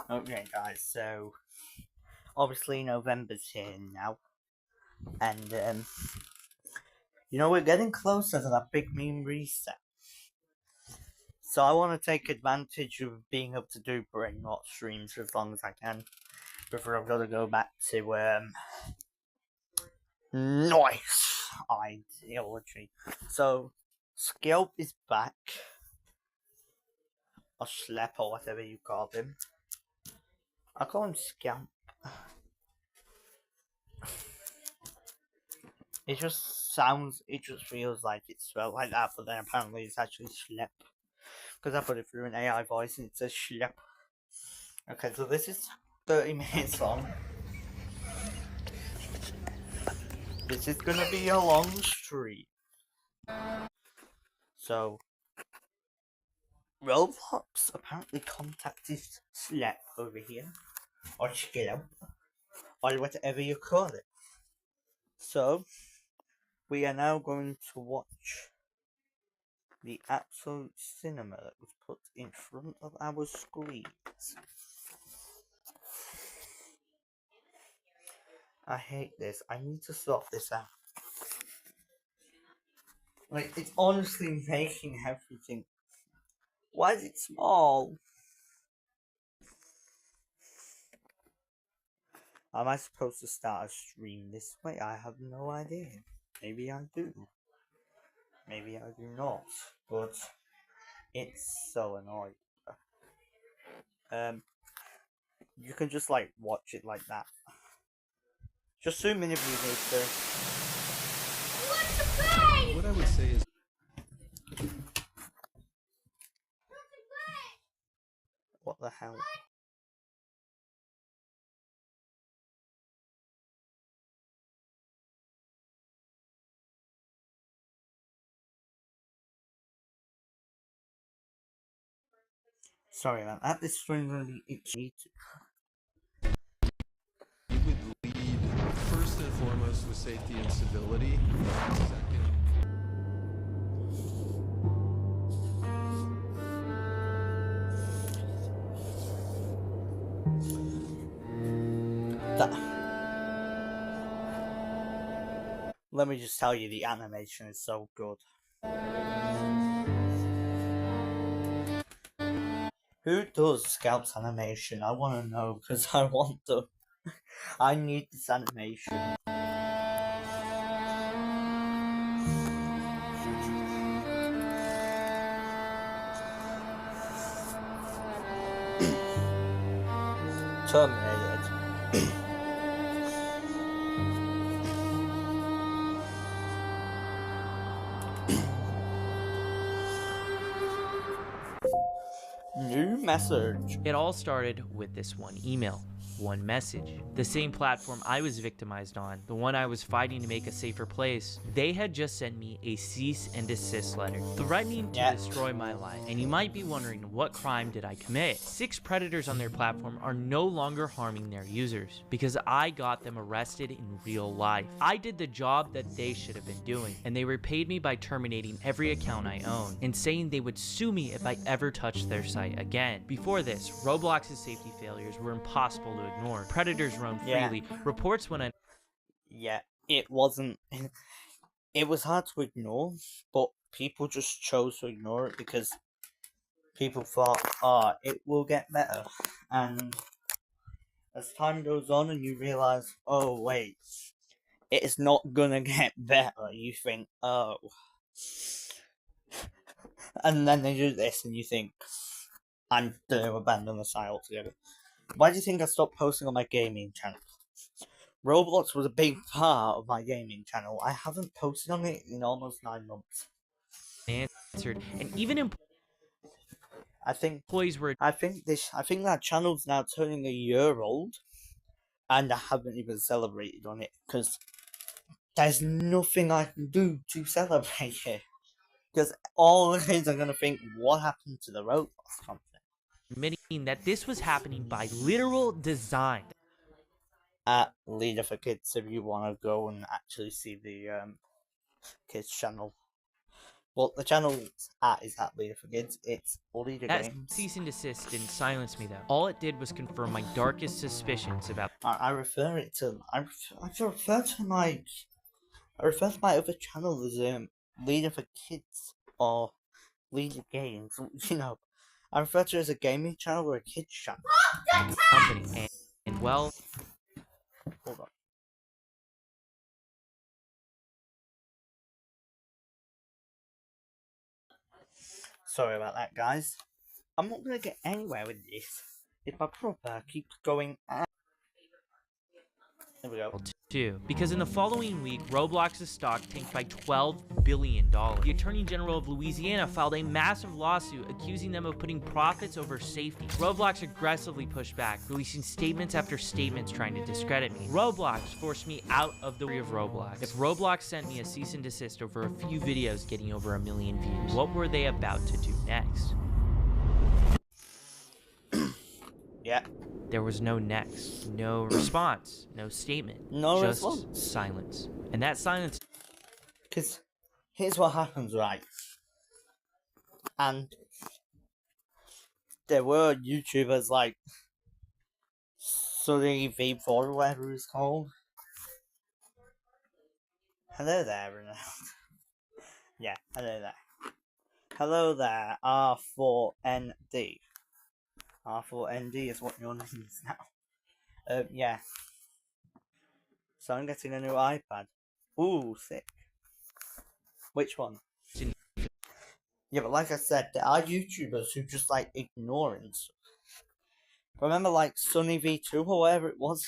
Okay guys, so obviously November's here now, and we're getting closer to that big meme reset. So I want to take advantage of being able to do brain rot streams for as long as I can before I've got to go back to nice ideology. So Scalp is back, or Schlep, or whatever you call him. I call him Scamp. It just feels like it's spelled like that, but then apparently it's actually Schlep. Because I put it through an AI voice and it says Schlep. Okay, so this is 30 minutes long. This is gonna be a long stream. So, Roblox apparently contacted Schlep over here, or Schlep, or whatever you call it. So, we are now going to watch the absolute cinema that was put in front of our screens. I hate this. I need to sort this out. Like, it's honestly making everything. Why is it small? Am I supposed to start a stream this way? I have no idea. Maybe I do. Maybe I do not. But it's so annoying. You can just like watch it like that. Just zoom in if you need to. What I would say is, What the hell? Sorry about that. This stream really itchy. you would lead first and foremost with safety and civility. Second, Let me just tell you, the animation is so good. Who does Scalp's animation? I want to know, because I want to. I need this animation. Terminated. New message. It all started with this one email, one message. The same platform I was victimized on, the one I was fighting to make a safer place, they had just sent me a cease and desist letter, threatening to destroy my life. And you might be wondering, what crime did I commit? 6 predators on their platform are no longer harming their users, because I got them arrested in real life. I did the job that they should have been doing, and they repaid me by terminating every account I own, and saying they would sue me if I ever touched their site again. Before this, Roblox's safety failures were impossible to ignore. Predators roam freely. Reports when I... Yeah, it wasn't... It was hard to ignore, but people just chose to ignore it because people thought, it will get better. And as time goes on and you realize, oh wait, it is not gonna get better, you think, oh. And then they do this and you think, I'm gonna abandon the site altogether. Why do you think I stopped posting on my gaming channel? Roblox was a big part of my gaming channel. I haven't posted on it in almost 9 months. Answered, and even I think employees were... I think that channel's now turning a year old, and I haven't even celebrated on it because there's nothing I can do to celebrate it. Because all the kids are gonna think, what happened to the Roblox content? admitting that this was happening by literal design. At Leader for Kids, if you want to go and actually see the kids channel. Well, the channel's at is at Leader for Kids. It's Leader That Games. cease and desist didn't silence me though. All it did was confirm my darkest suspicions about I refer it to I refer to my other channel as Leader for Kids or Leader Games. You know, I refer to it as a gaming channel or a kids channel. the company and well, Hold on. Sorry about that, guys. I'm not gonna get anywhere with this if my proper keeps going out. There we go. too. Because in the following week, Roblox's stock tanked by $12 billion. The Attorney General of Louisiana filed a massive lawsuit accusing them of putting profits over safety. Roblox aggressively pushed back, releasing statements after statements trying to discredit me. Roblox forced me out of the of Roblox. If Roblox sent me a cease and desist over a few videos getting over 1 million views, what were they about to do next? Yeah. There was no next, no response, no statement, No just response. silence. And that silence Because here's what happens, right? And there were YouTubers like Sunny V4 or whatever it's called. Hello there, Renald. Yeah, hello there. Hello there, R4ND. R4ND is what your name is now. Yeah. So I'm getting a new iPad. Ooh, sick. Which one? Yeah, but like I said, there are YouTubers who just like ignoring stuff. Remember like Sunny V2 or whatever it was?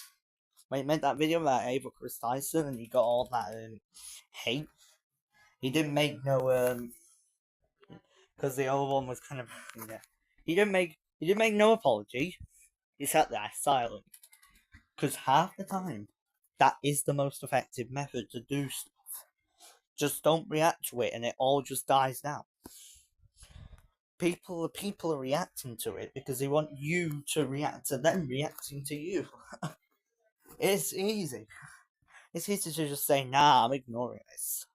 When he made that video about Ava Chris Tyson and he got all that hate. He didn't make no because the other one was kind of yeah. He didn't make no apology. He sat there silent. Because half the time, that is the most effective method to do stuff. Just don't react to it and it all just dies down. People are reacting to it because they want you to react to them reacting to you. It's easy. It's easy to just say, nah, I'm ignoring this.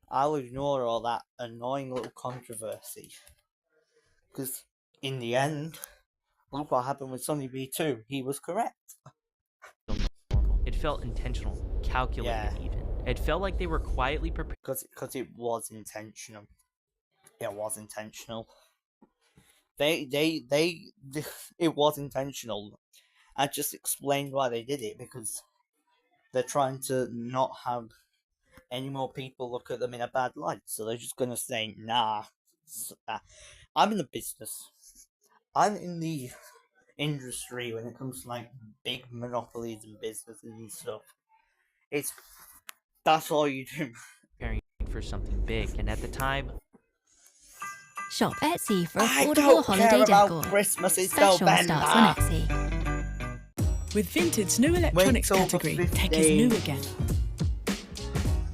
I'll ignore all that annoying little controversy. Because in the end, look what happened with Sunny V2. He was correct. it felt intentional, calculated even. It felt like they were quietly prepared. Because it was intentional. It was intentional. It was intentional. I just explained why they did it because they're trying to not have any more people look at them in a bad light. So they're just gonna say, nah. I'm in the business. I'm in the industry when it comes to like big monopolies and businesses and stuff. That's all you do. Preparing for something big, and at the time, Shop Etsy for I affordable don't holiday care about decor. Christmas. It's Special November. starts on Etsy. With Vinted's new electronics till the category, tech is 15th. new again.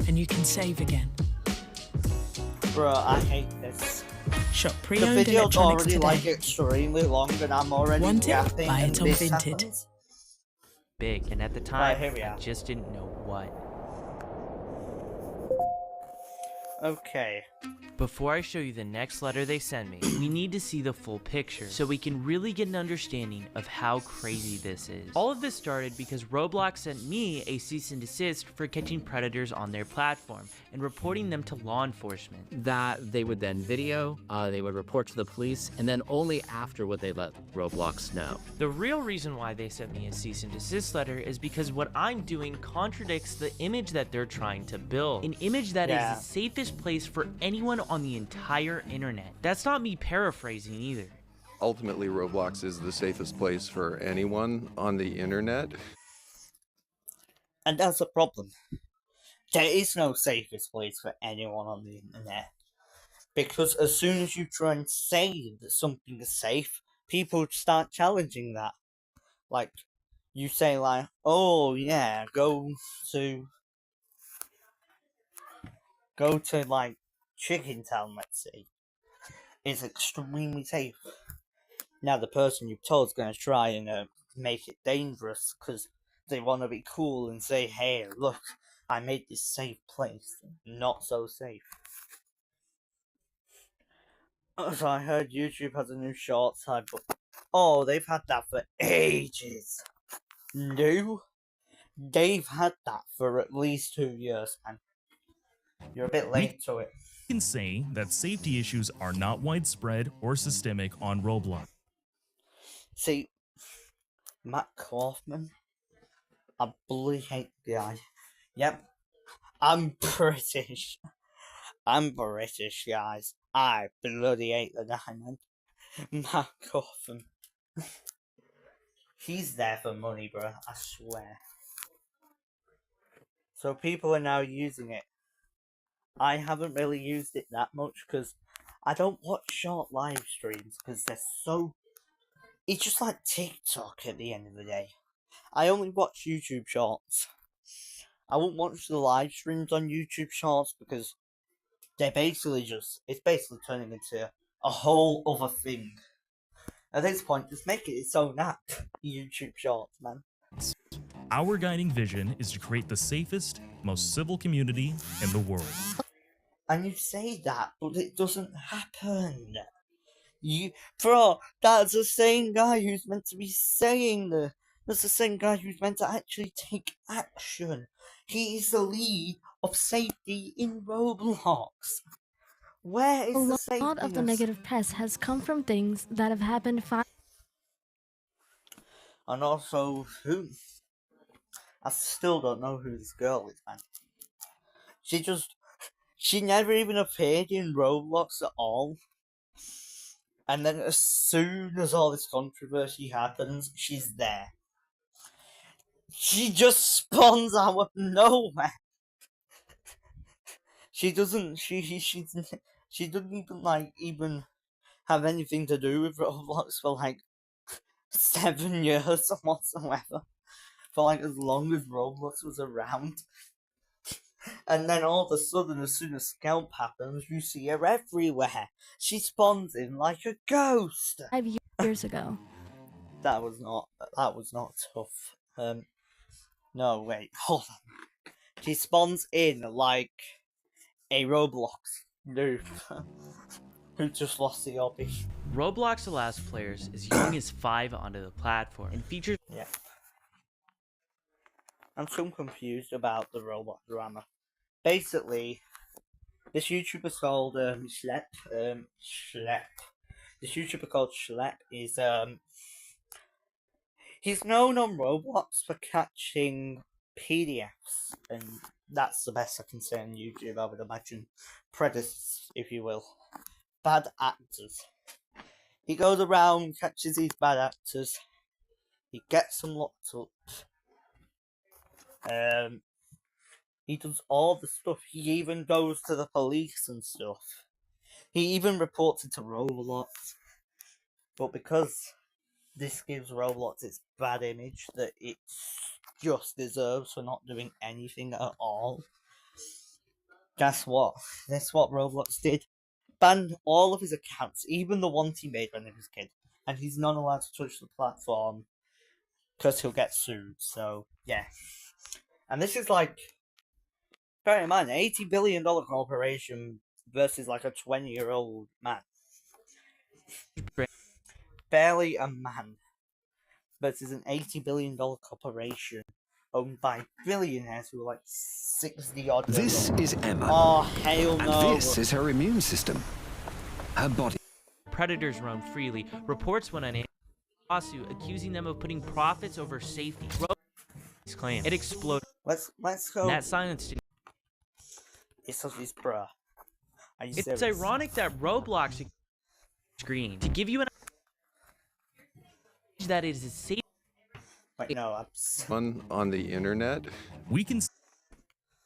And you can save again. Bro, I hate this. Shop The pre-owned video's electronics already today. like extremely long and I'm already Want it? yapping Buy and it on this Vinted. happens. big, and at the Right, time, here we I are. just didn't know what. Okay. Before I show you the next letter they send me, we need to see the full picture so we can really get an understanding of how crazy this is. All of this started because Roblox sent me a cease and desist for catching predators on their platform and reporting them to law enforcement. That they would then video, they would report to the police, and then only after would they let Roblox know. The real reason why they sent me a cease and desist letter is because what I'm doing contradicts the image that they're trying to build. An image that is Yeah. the safest place for anyone on the entire internet. That's not me paraphrasing either. Ultimately, Roblox is the safest place for anyone on the internet. And that's a problem. There is no safest place for anyone on the internet. Because as soon as you try and say that something is safe, people start challenging that. Like, you say like, oh yeah, go to like Chicken Town, let's say. It's extremely safe. Now the person you've told is going to try and make it dangerous because they want to be cool and say, hey, look, I made this safe place not so safe. So I heard YouTube has a new short side, but oh, they've had that for ages. No, they've had that for at least 2 years, and you're a bit late to it. Can say that safety issues are not widespread or systemic on Roblox. See, Matt Kaufman, I bloody hate the guy. Yep, I'm British. I'm British, guys. I bloody hate the guy, man. Matt Kaufman. He's there for money, bro. I swear. So people are now using it. I haven't really used it that much because I don't watch short live streams because they're so... It's just like TikTok at the end of the day. I only watch YouTube shorts. I won't watch the live streams on YouTube shorts because they're basically just... It's basically turning into a whole other thing. At this point, just make it its own app. YouTube shorts, man. Our guiding vision is to create the safest, most civil community in the world. And you say that, but it doesn't happen. Bro, that's the same guy who's meant to be saying that's the same guy who's meant to actually take action. He is the lead of safety in Roblox. Where is the safety? A lot of the negative press has come from things that have happened And also, I still don't know who this girl is, man. She never even appeared in Roblox at all. And then as soon as all this controversy happens, she's there. She just spawns out of nowhere. She doesn't even have anything to do with Roblox for 7 years or whatsoever. For as long as Roblox was around. And then all of a sudden, as soon as Scalp happens, you see her everywhere. She spawns in like a ghost. 5 years ago. That was not tough. No, wait, hold on. She spawns in like a Roblox noob who just lost the hobby. Roblox allows players as young as 5 onto the platform and features... Yeah. I'm so confused about the Roblox drama. Basically, this YouTuber called Schlep. This YouTuber called Schlep is he's known on Roblox for catching PDFs, and that's the best I can say on YouTube. I would imagine predators, if you will, bad actors. He goes around, catches these bad actors. He gets them locked up. He does all the stuff. He even goes to the police and stuff. He even reports it to Roblox. But because this gives Roblox its bad image that it just deserves for not doing anything at all, guess what? That's what Roblox did. Banned all of his accounts, even the ones he made when he was a kid. And he's not allowed to touch the platform because he'll get sued. So, yeah. And this is bear in mind, an $80 billion corporation versus a 20-year-old man. Barely a man versus an $80 billion corporation owned by billionaires who are 60 odd. This is Emma. Oh, hell no. And this is her immune system. Her body. Predators roam freely. Reports went on a lawsuit accusing them of putting profits over safety. Roblox claim it exploded. Let's go. And that silence didn't. It's bruh. It's ironic that Roblox screen to give you an idea that it is safe. Wait, no, On the internet? We can see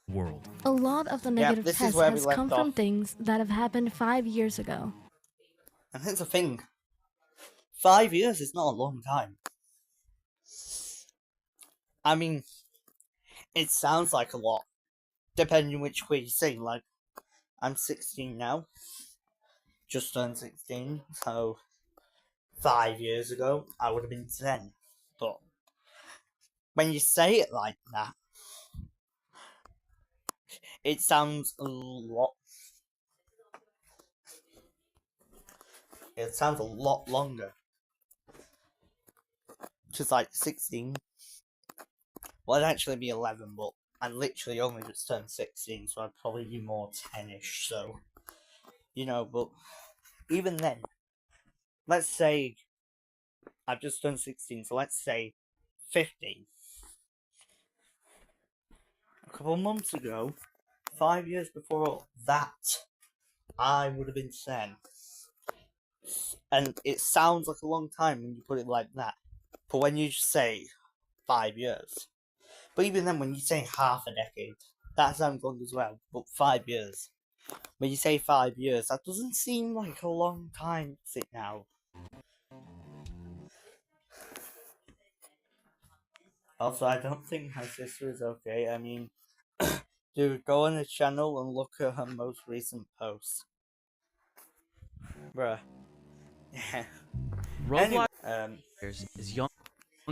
the world. A lot of the negative this is press where we has left come from off. things that have happened 5 years ago. And here's the thing. 5 years is not a long time. I mean, it sounds like a lot, depending which way you say. I'm 16 now. Just turned 16, so 5 years ago, I would have been 10. But when you say it like that, it sounds a lot. It sounds a lot longer. Just like 16. Well, it'd actually be 11, but I literally only just turned 16, so I'd probably be more 10-ish, so... You know, but... Even then, let's say... I've just turned 16, so let's say 15. A couple of months ago, 5 years before that, I would have been 10. And it sounds like a long time when you put it like that. But when you just say 5 years. But even then, when you say half a decade, that sounds long as well. But 5 years. When you say 5 years, that doesn't seem like a long time, does it now? Also, I don't think my sister is okay. I mean, dude, go on the channel and look at her most recent post. Bruh. Yeah. Roblox Anyway, is young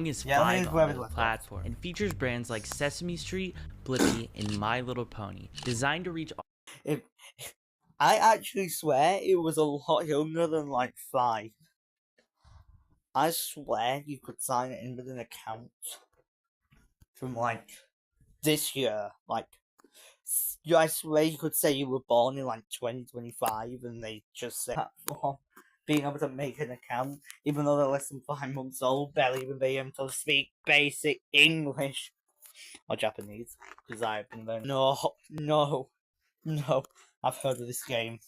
as Yeah, let me 5 where on we the left off. platform and features brands like Sesame Street, Blippi, and My Little Pony, designed to reach I actually swear it was a lot younger than like 5. I swear you could sign it in with an account from like this year. Like, I swear you could say you were born in like 2025 and they just say platform. Being able to make an account, even though they're less than 5 months old, barely even being able to speak basic English or Japanese, because I've been learning. No, I've heard of this game.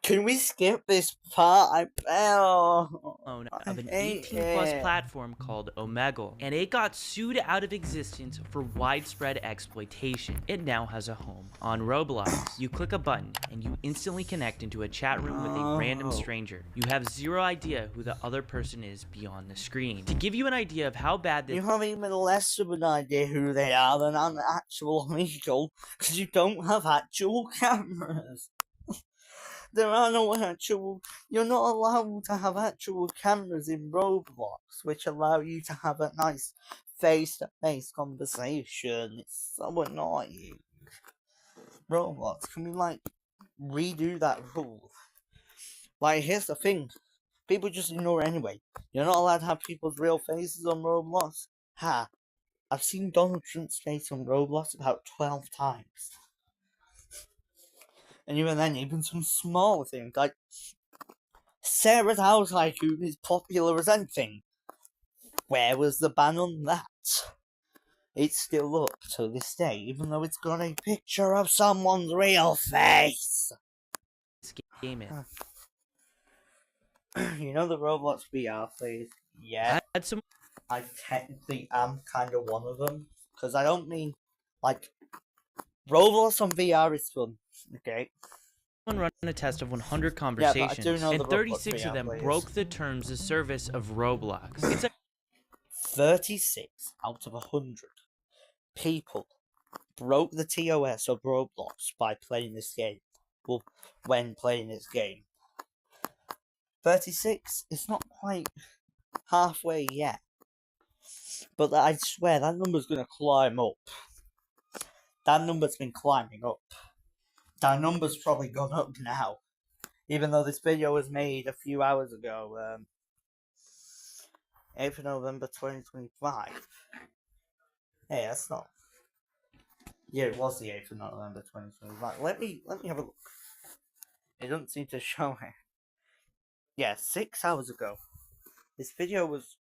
Can we skip this part? of an 18-plus platform called Omegle, and it got sued out of existence for widespread exploitation. It now has a home on Roblox. You click a button, and you instantly connect into a chat room with a random stranger. You have zero idea who the other person is beyond the screen. To give you an idea of how bad this You have even less of an idea who they are than an actual Omegle, because you don't have actual cameras. There are no actual... You're not allowed to have actual cameras in Roblox, which allow you to have a nice face-to-face conversation. It's so annoying. Roblox, can we, like, redo that rule? Like, here's the thing. People just ignore it anyway. You're not allowed to have people's real faces on Roblox. Ha. I've seen Donald Trump's face on Roblox about 12 times. And even then, even some smaller things, like Sarah's house tycoon is popular as anything. Where was the ban on that? It's still up to this day, even though it's got a picture of someone's real face. game is. You know the Roblox VR players? Yeah. Had some I technically am kind of one of them. Because I don't mean, like, Roblox on VR is fun, okay? Run a test of 100 do conversations, know and the Roblox 36 of VR them players. broke the terms of service of Roblox. It's a 36 out of 100 people broke the TOS of Roblox by playing this game. Well, when playing this game. 36 is not quite halfway yet. But I swear that number's gonna climb up. That number's been climbing up. That number's probably gone up now. Even though this video was made a few hours ago. 8th of November 2025. Hey, that's not... Yeah, it was the 8th of November 2025. Let me have a look. It doesn't seem to show it. Yeah, 6 hours ago. This video was...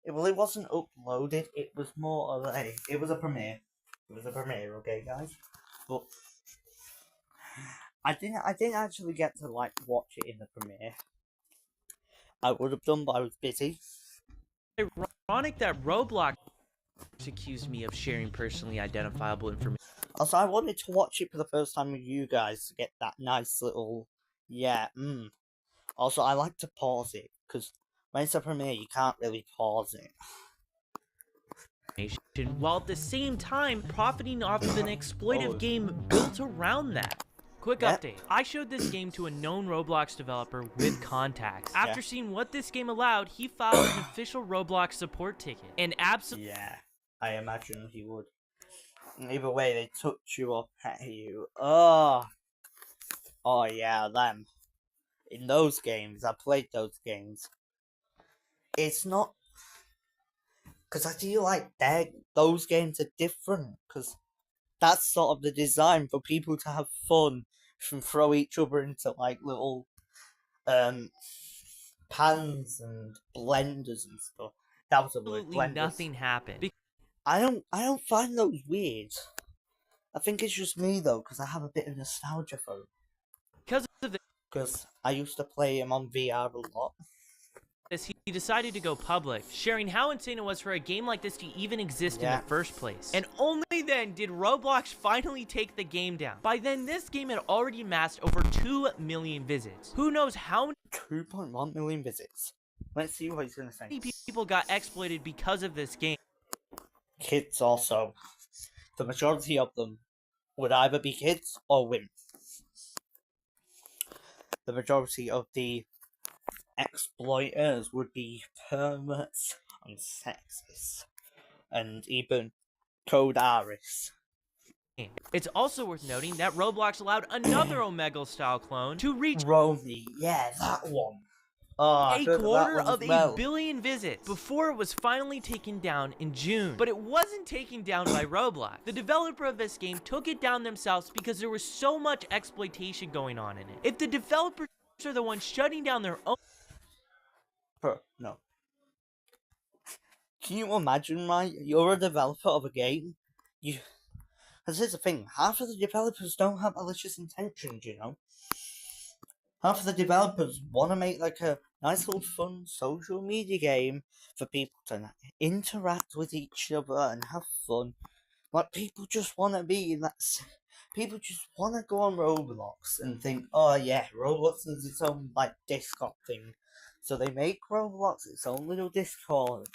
Well, it wasn't uploaded. It was more of a... It was a premiere. It was a premiere, okay, guys? But... I didn't actually get to, like, watch it in the premiere. I would have done, but I was busy. ironic that Roblox accused me of sharing personally identifiable information. Also, I wanted to watch it for the first time with you guys to get that nice little... Yeah, Also, I like to pause it, because when it's a premiere, you can't really pause it. While at the same time profiting off of an exploitive game built around that. Quick update. I showed this game to a known Roblox developer with contacts. After seeing what this game allowed, he filed an official Roblox support ticket. And absolutely... Yeah, I imagine he would. Either way, they touch you up at you. Oh yeah, them. in those games, I played those games. It's not, because I feel like those games are different, because that's sort of the design for people to have fun and throw each other into like little pans and blenders and stuff. That was a word, Absolutely blenders. nothing happened. I don't find those weird. I think it's just me though, because I have a bit of nostalgia for it. Because of Because I used to play him on VR a lot. this, he decided to go public, sharing how insane it was for a game like this to even exist in the first place. And only then did Roblox finally take the game down. By then, this game had already amassed over 2 million visits. Who knows how 2.1 million visits. Let's see what he's gonna say. many people got exploited because of this game. Kids also. The majority of them would either be kids or women. The majority of the exploiters would be perverts and sexists, and even Codaris. It's also worth noting that Roblox allowed another Omegle-style clone to reach Romy, yeah, that one. Oh, a quarter of a billion visits before it was finally taken down in June. But it wasn't taken down by Roblox. The developer of this game took it down themselves because there was so much exploitation going on in it. If the developers are the ones shutting down their own... No. Can you imagine, right? You're a developer of a game. Because here's the thing, half of the developers don't have malicious intentions, you know? Half of the developers want to make like a nice little fun social media game for people to interact with each other and have fun. Like, people just want to be in that... People just want to go on Roblox and think, oh yeah, Roblox is its own, like, Discord thing. So they make Roblox its own little Discord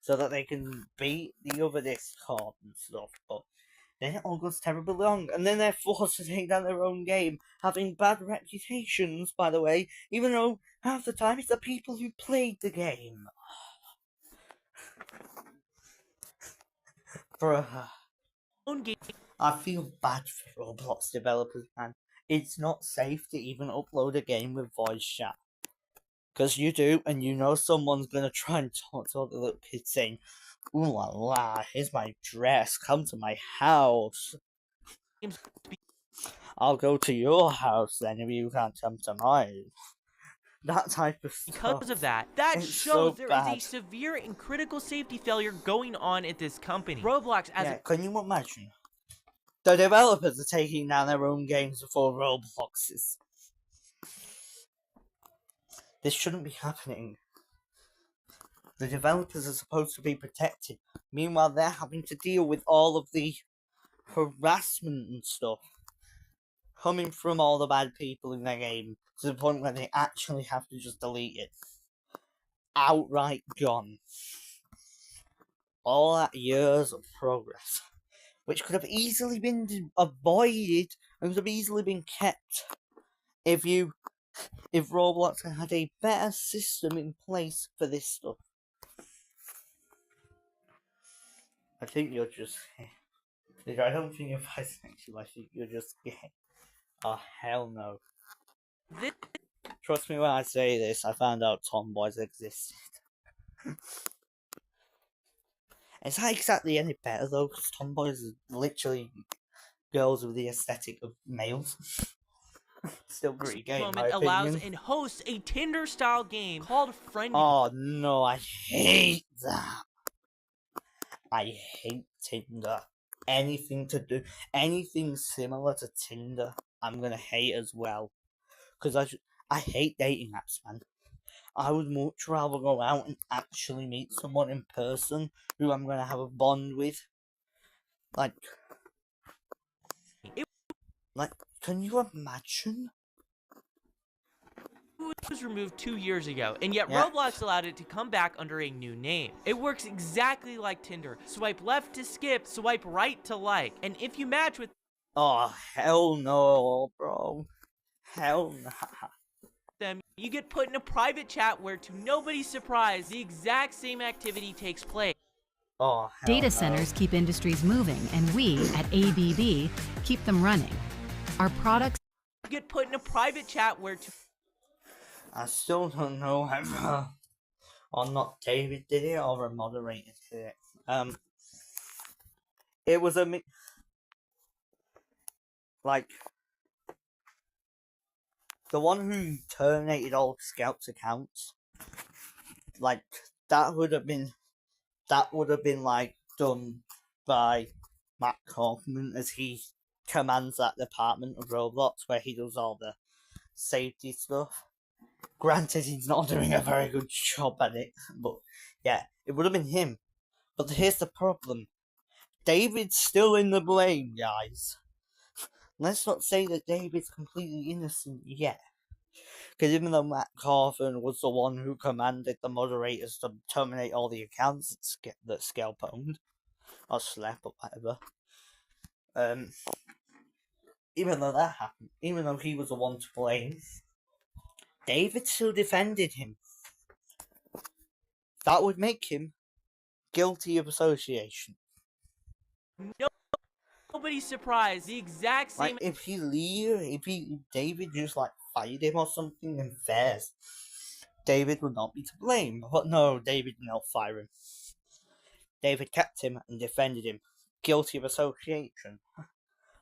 so that they can beat the other Discord and stuff. But then it all goes terribly wrong, and then they're forced to take down their own game, having bad reputations, by the way, even though half the time it's the people who played the game. Bruh. own game. I feel bad for Roblox developers, man. It's not safe to even upload a game with voice chat. Because you do, and you know someone's gonna try and talk to all the little kids saying, ooh la la, here's my dress, come to my house. I'll go to your house then if you can't come to mine. That type of stuff. Because of that, It's shows so there is bad. a severe and critical safety failure going on at this company. Roblox, as Yeah, can you imagine? The developers are taking down their own games before Robloxes. This shouldn't be happening. The developers are supposed to be protected. Meanwhile, they're having to deal with all of the harassment and stuff coming from all the bad people in their game, to the point where they actually have to just delete it. Outright gone. All that years of progress, which could have easily been avoided and could have easily been kept if Roblox had a better system in place for this stuff. I think you're just... I don't think you're bisexual, I think you're just gay. Oh, hell no. Trust me when I say this, I found out tomboys existed. It's not exactly any better though, because tomboys are literally girls with the aesthetic of males. Still pretty gay, in my moment allows opinion. and hosts a Tinder-style game called Friend. Oh no, I hate that. I hate Tinder. Anything similar to Tinder, I'm gonna hate as well. Because I hate dating apps, man. I would much rather go out and actually meet someone in person who I'm gonna have a bond with. Like, can you imagine? It was removed 2 years ago, and yet Yeah. Roblox allowed it to come back under a new name. It works exactly like Tinder. Swipe left to skip, swipe right to like. And if you match with Oh, hell no, bro. Hell no. them, you get put in a private chat where, to nobody's surprise, the exact same activity takes place. Oh, hell Data no. centers keep industries moving, and we, at ABB, keep them running. Our products... You get put in a private chat where, I still don't know whether or not David did it or a moderator did it. It was a like the one who terminated all Scout's accounts. Like that would have been like done by Matt Kaufman, as he commands that department of Roblox where he does all the safety stuff. Granted, he's not doing a very good job at it, but yeah, it would have been him. But here's the problem. David's still in the blame, guys. Let's not say that David's completely innocent yet. Because even though Matt Kaufman was the one who commanded the moderators to terminate all the accounts that Skelp owned, or Slep, or whatever, even though that happened, even though he was the one to blame, David still defended him. That would make him guilty of association. Nobody's surprised. The exact same. Like, if David just, like, fired him or something in fairs, David would not be to blame. But no, David did not fire him. David kept him and defended him. Guilty of association.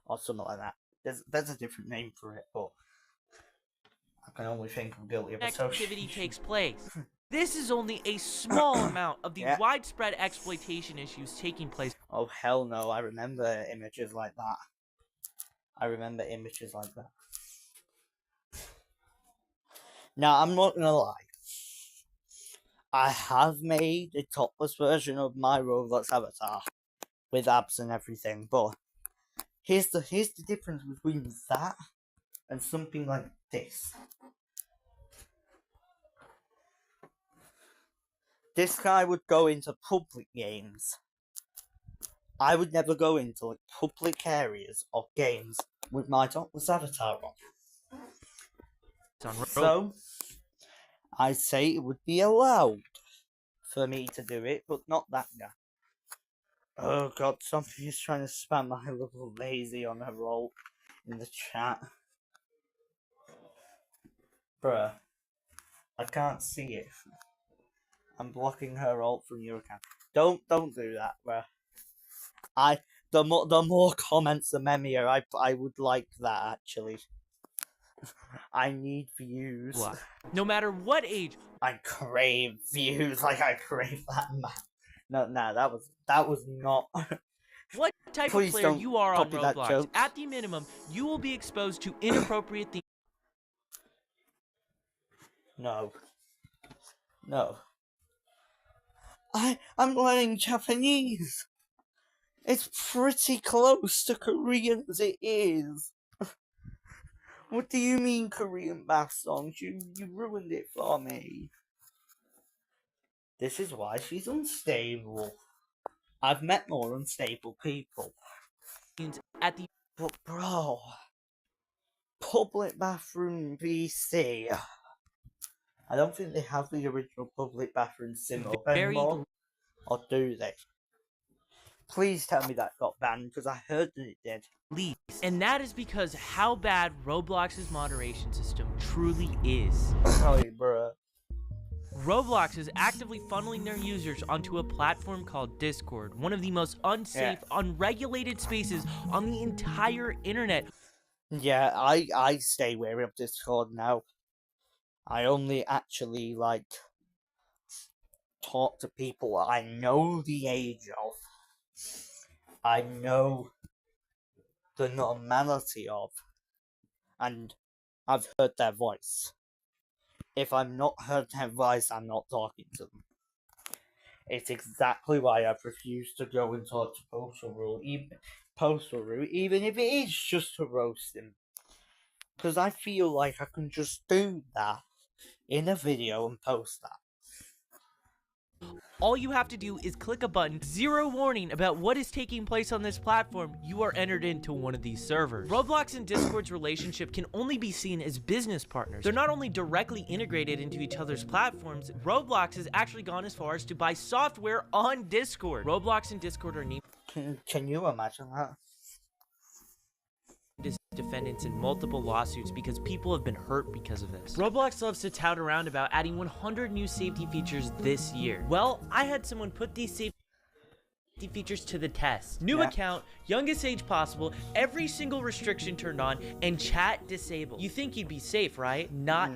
Or something like that. There's a different name for it, but I can only think of guilty of association. Activity takes place. This is only a small amount of the widespread exploitation issues taking place. Oh, hell no, I remember images like that. Now, I'm not gonna lie. I have made a topless version of my Roblox avatar with abs and everything, but here's the difference between that and something like this. This guy would go into public games. I would never go into like public areas of games with my topless avatar on. So, I'd say it would be allowed for me to do it, but not that guy. Oh god, somebody is trying to spam my little lazy on her roll in the chat. Bruh, I can't see it. I'm blocking her ult from your account. Don't do that, bruh. The more comments, the merrier. I would like that, actually. I need views. No matter what age. I crave views, like I crave that, man. No, that was not. What type of player you are on Roblox, at the minimum, you will be exposed to inappropriate things. No. I'm learning Japanese. It's pretty close to Korean as it is. What do you mean Korean bath songs? You ruined it for me. This is why she's unstable. I've met more unstable people. But bro, public bathroom PC. I don't think they have the original public bathroom sim up anymore. Or do they? Please tell me that got banned, because I heard that it did. And that is because how bad Roblox's moderation system truly is. Oh, bruh. Roblox is actively funneling their users onto a platform called Discord, one of the most unsafe, unregulated spaces on the entire internet. Yeah, I stay wary of Discord now. I only actually, like, talk to people I know the age of. I know the normality of. And I've heard their voice. If I've not heard their voice, I'm not talking to them. It's exactly why I've refused to go and talk to Postal Root, even if it is just to roast him. Because I feel like I can just do that in a video and post that. All you have to do is click a button, zero warning about what is taking place on this platform, you are entered into one of these servers. Roblox and Discord's relationship can only be seen as business partners. They're not only directly integrated into each other's platforms, Roblox has actually gone as far as to buy software on Discord. Roblox and Discord are named. Can you imagine that? defendants in multiple lawsuits because people have been hurt because of this. Roblox loves to tout around about adding 100 new safety features this year. Well, I had someone put these safety features to the test. New account, youngest age possible, every single restriction turned on, and chat disabled. You think you'd be safe, right? Not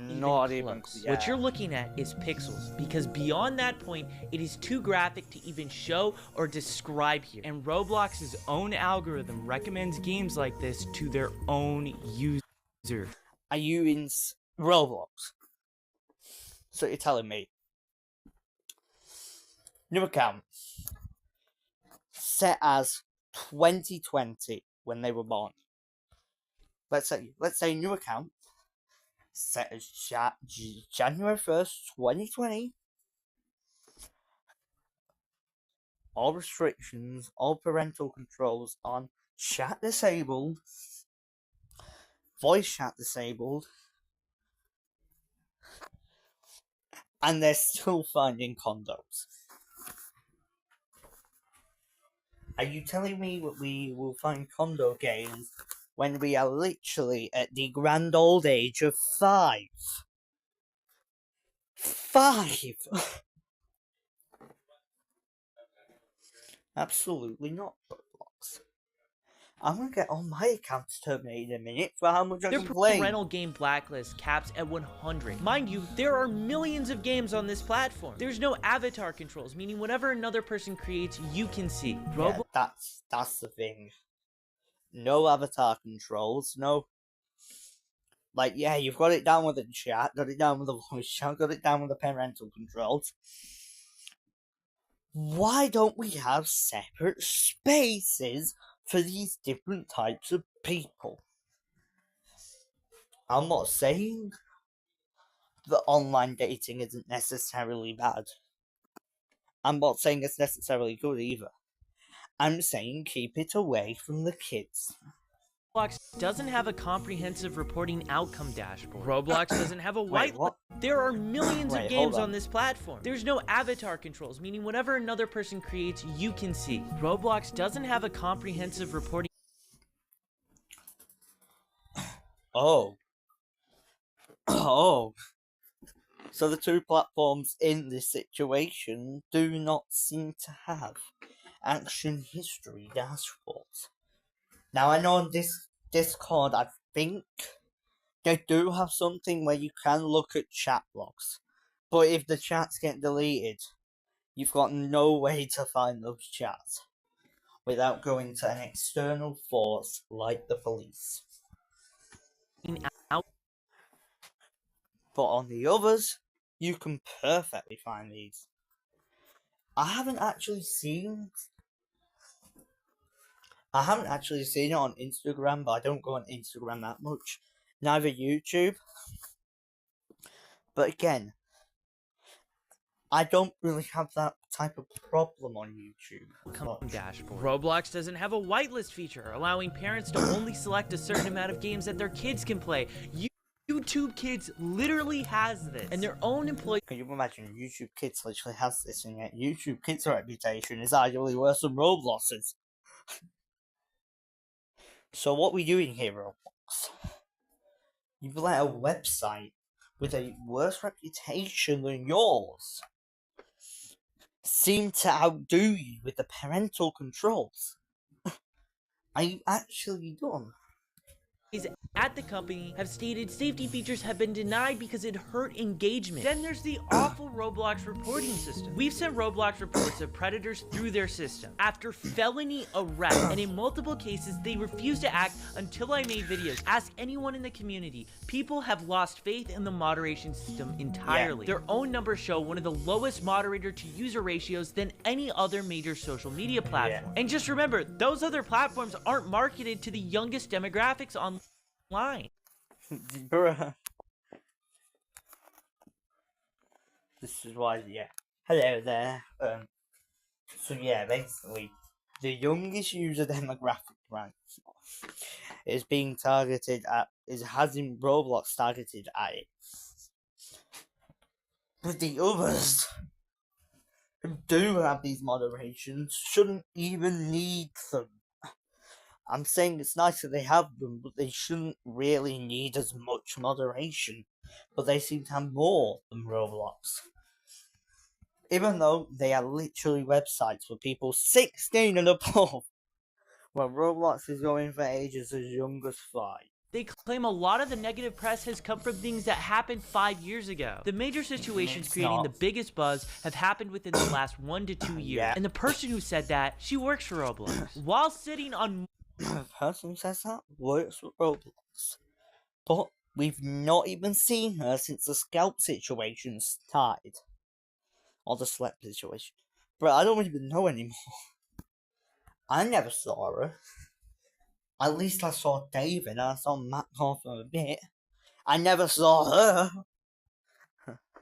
even close. What you're looking at is pixels, because beyond that point, it is too graphic to even show or describe here. And Roblox's own algorithm recommends games like this to their own user. Are you in Roblox? So you're telling me. New account. Set as 2020 when they were born. Let's say new account set as January 1st, 2020. All restrictions, all parental controls on, chat disabled, voice chat disabled, and they're still finding condos. Are you telling me that we will find condo games when we are literally at the grand old age of 5? 5! Absolutely not, Roblox. I'm gonna get all my accounts terminated in a minute for how much I Their can play. parental game blacklist caps at 100. Mind you, there are millions of games on this platform. There's no avatar controls, meaning whatever another person creates, you can see. Yeah, that's the thing. No avatar controls, no. Like, yeah, you've got it down with the chat, got it down with the voice chat, got it down with the parental controls. Why don't we have separate spaces for these different types of people? I'm not saying that online dating isn't necessarily bad. I'm not saying it's necessarily good either. I'm saying keep it away from the kids. Roblox doesn't have a comprehensive reporting outcome dashboard. Roblox doesn't have a white what? There are millions of games hold on this platform. There's no avatar controls, meaning whatever another person creates, you can see. Roblox doesn't have a comprehensive reporting. Oh. Oh. So the two platforms in this situation do not seem to have action history dashboards. Now I know on this Discord, I think they do have something where you can look at chat logs. But if the chats get deleted, you've got no way to find those chats without going to an external force like the police. But on the others, you can perfectly find these. I haven't actually seen it on Instagram, but I don't go on Instagram that much. Neither YouTube. But again, I don't really have that type of problem on YouTube. Dashboard. Roblox doesn't have a whitelist feature, allowing parents to only select a certain amount of games that their kids can play. YouTube Kids literally has this, and their own employees. Can you imagine YouTube Kids literally has this, and yet YouTube Kids' reputation is arguably worse than Roblox's? So what we doing here, Roblox? You've let a website with a worse reputation than yours seem to outdo you with the parental controls. Are you actually done? At the company have stated safety features have been denied because it hurt engagement. Then there's the awful Roblox reporting system. We've sent Roblox reports of predators through their system after felony arrest, and in multiple cases they refuse to act until I made videos. Ask anyone in the community. People have lost faith in the moderation system entirely. Their own numbers show one of the lowest moderator to user ratios than any other major social media platform. And just remember, those other platforms aren't marketed to the youngest demographics online. Bruh. This is why, yeah. Hello there. So yeah, basically, the youngest user demographic right is being targeted at, has in Roblox targeted at it. But the others who do have these moderations shouldn't even need them. I'm saying it's nice that they have them, but they shouldn't really need as much moderation. But they seem to have more than Roblox. Even though they are literally websites for people 16 and above, well, Roblox is going for ages as young as 5. They claim a lot of the negative press has come from things that happened 5 years ago. The major situations creating the biggest buzz have happened within the last 1 to 2 years. Yeah. And the person who said that, she works for Roblox. While sitting on... The person who says that works for Roblox. But we've not even seen her since the scalp situation started. Or the slap situation. But I don't even know anymore. I never saw her. At least I saw David and I saw Matt for a bit. I never saw her.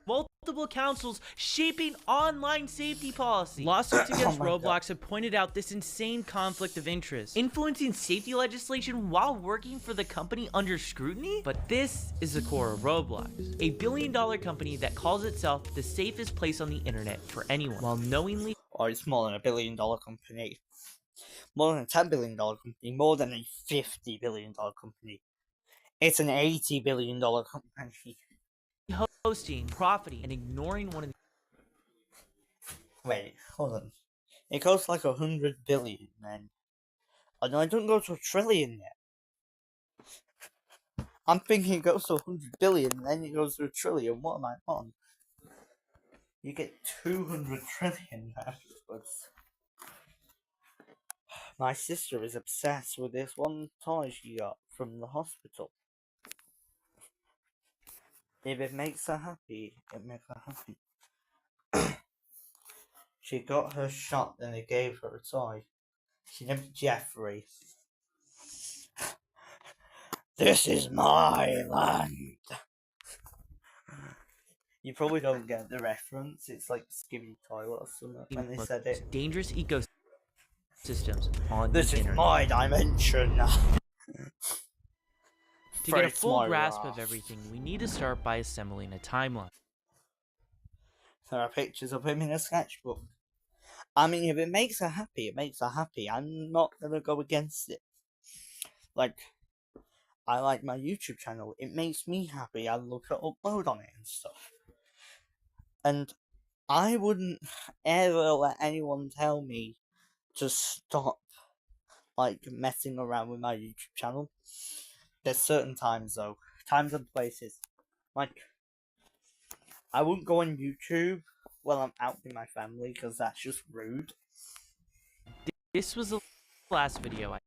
multiple councils shaping online safety policy. Lawsuits against Roblox have pointed out this insane conflict of interest, influencing safety legislation while working for the company under scrutiny. But this is the core of Roblox, a billion-dollar company that calls itself the safest place on the internet for anyone, while knowingly... Or it's more than a $1 billion company. More than a $10 billion company. More than a $50 billion company. It's an $80 billion company. Hosting, profiting, and ignoring one of the... Wait, hold on. It goes like 100 billion then. Oh no, it doesn't go to a trillion yet. I'm thinking it goes to 100 billion and then it goes to a trillion. What am I on? You get 200 trillion afterwards. My sister is obsessed with this one toy she got from the hospital. If it makes her happy, it makes her happy. She got her shot, then they gave her a toy. She named Jeffrey. This is my land. You probably don't get the reference. It's like Skibby Toilet or something when they said it. Dangerous ecosystems on This the is internet. my dimension. To get a full grasp of everything, we need to start by assembling a timeline. There are pictures of him in a sketchbook. I mean, if it makes her happy, it makes her happy. I'm not gonna go against it. Like, I like my YouTube channel. It makes me happy. I look at upload on it and stuff. And I wouldn't ever let anyone tell me to stop, like, messing around with my YouTube channel. There's certain times, though. Times and places. Like, I wouldn't go on YouTube while I'm out with my family, because that's just rude. This was the last video I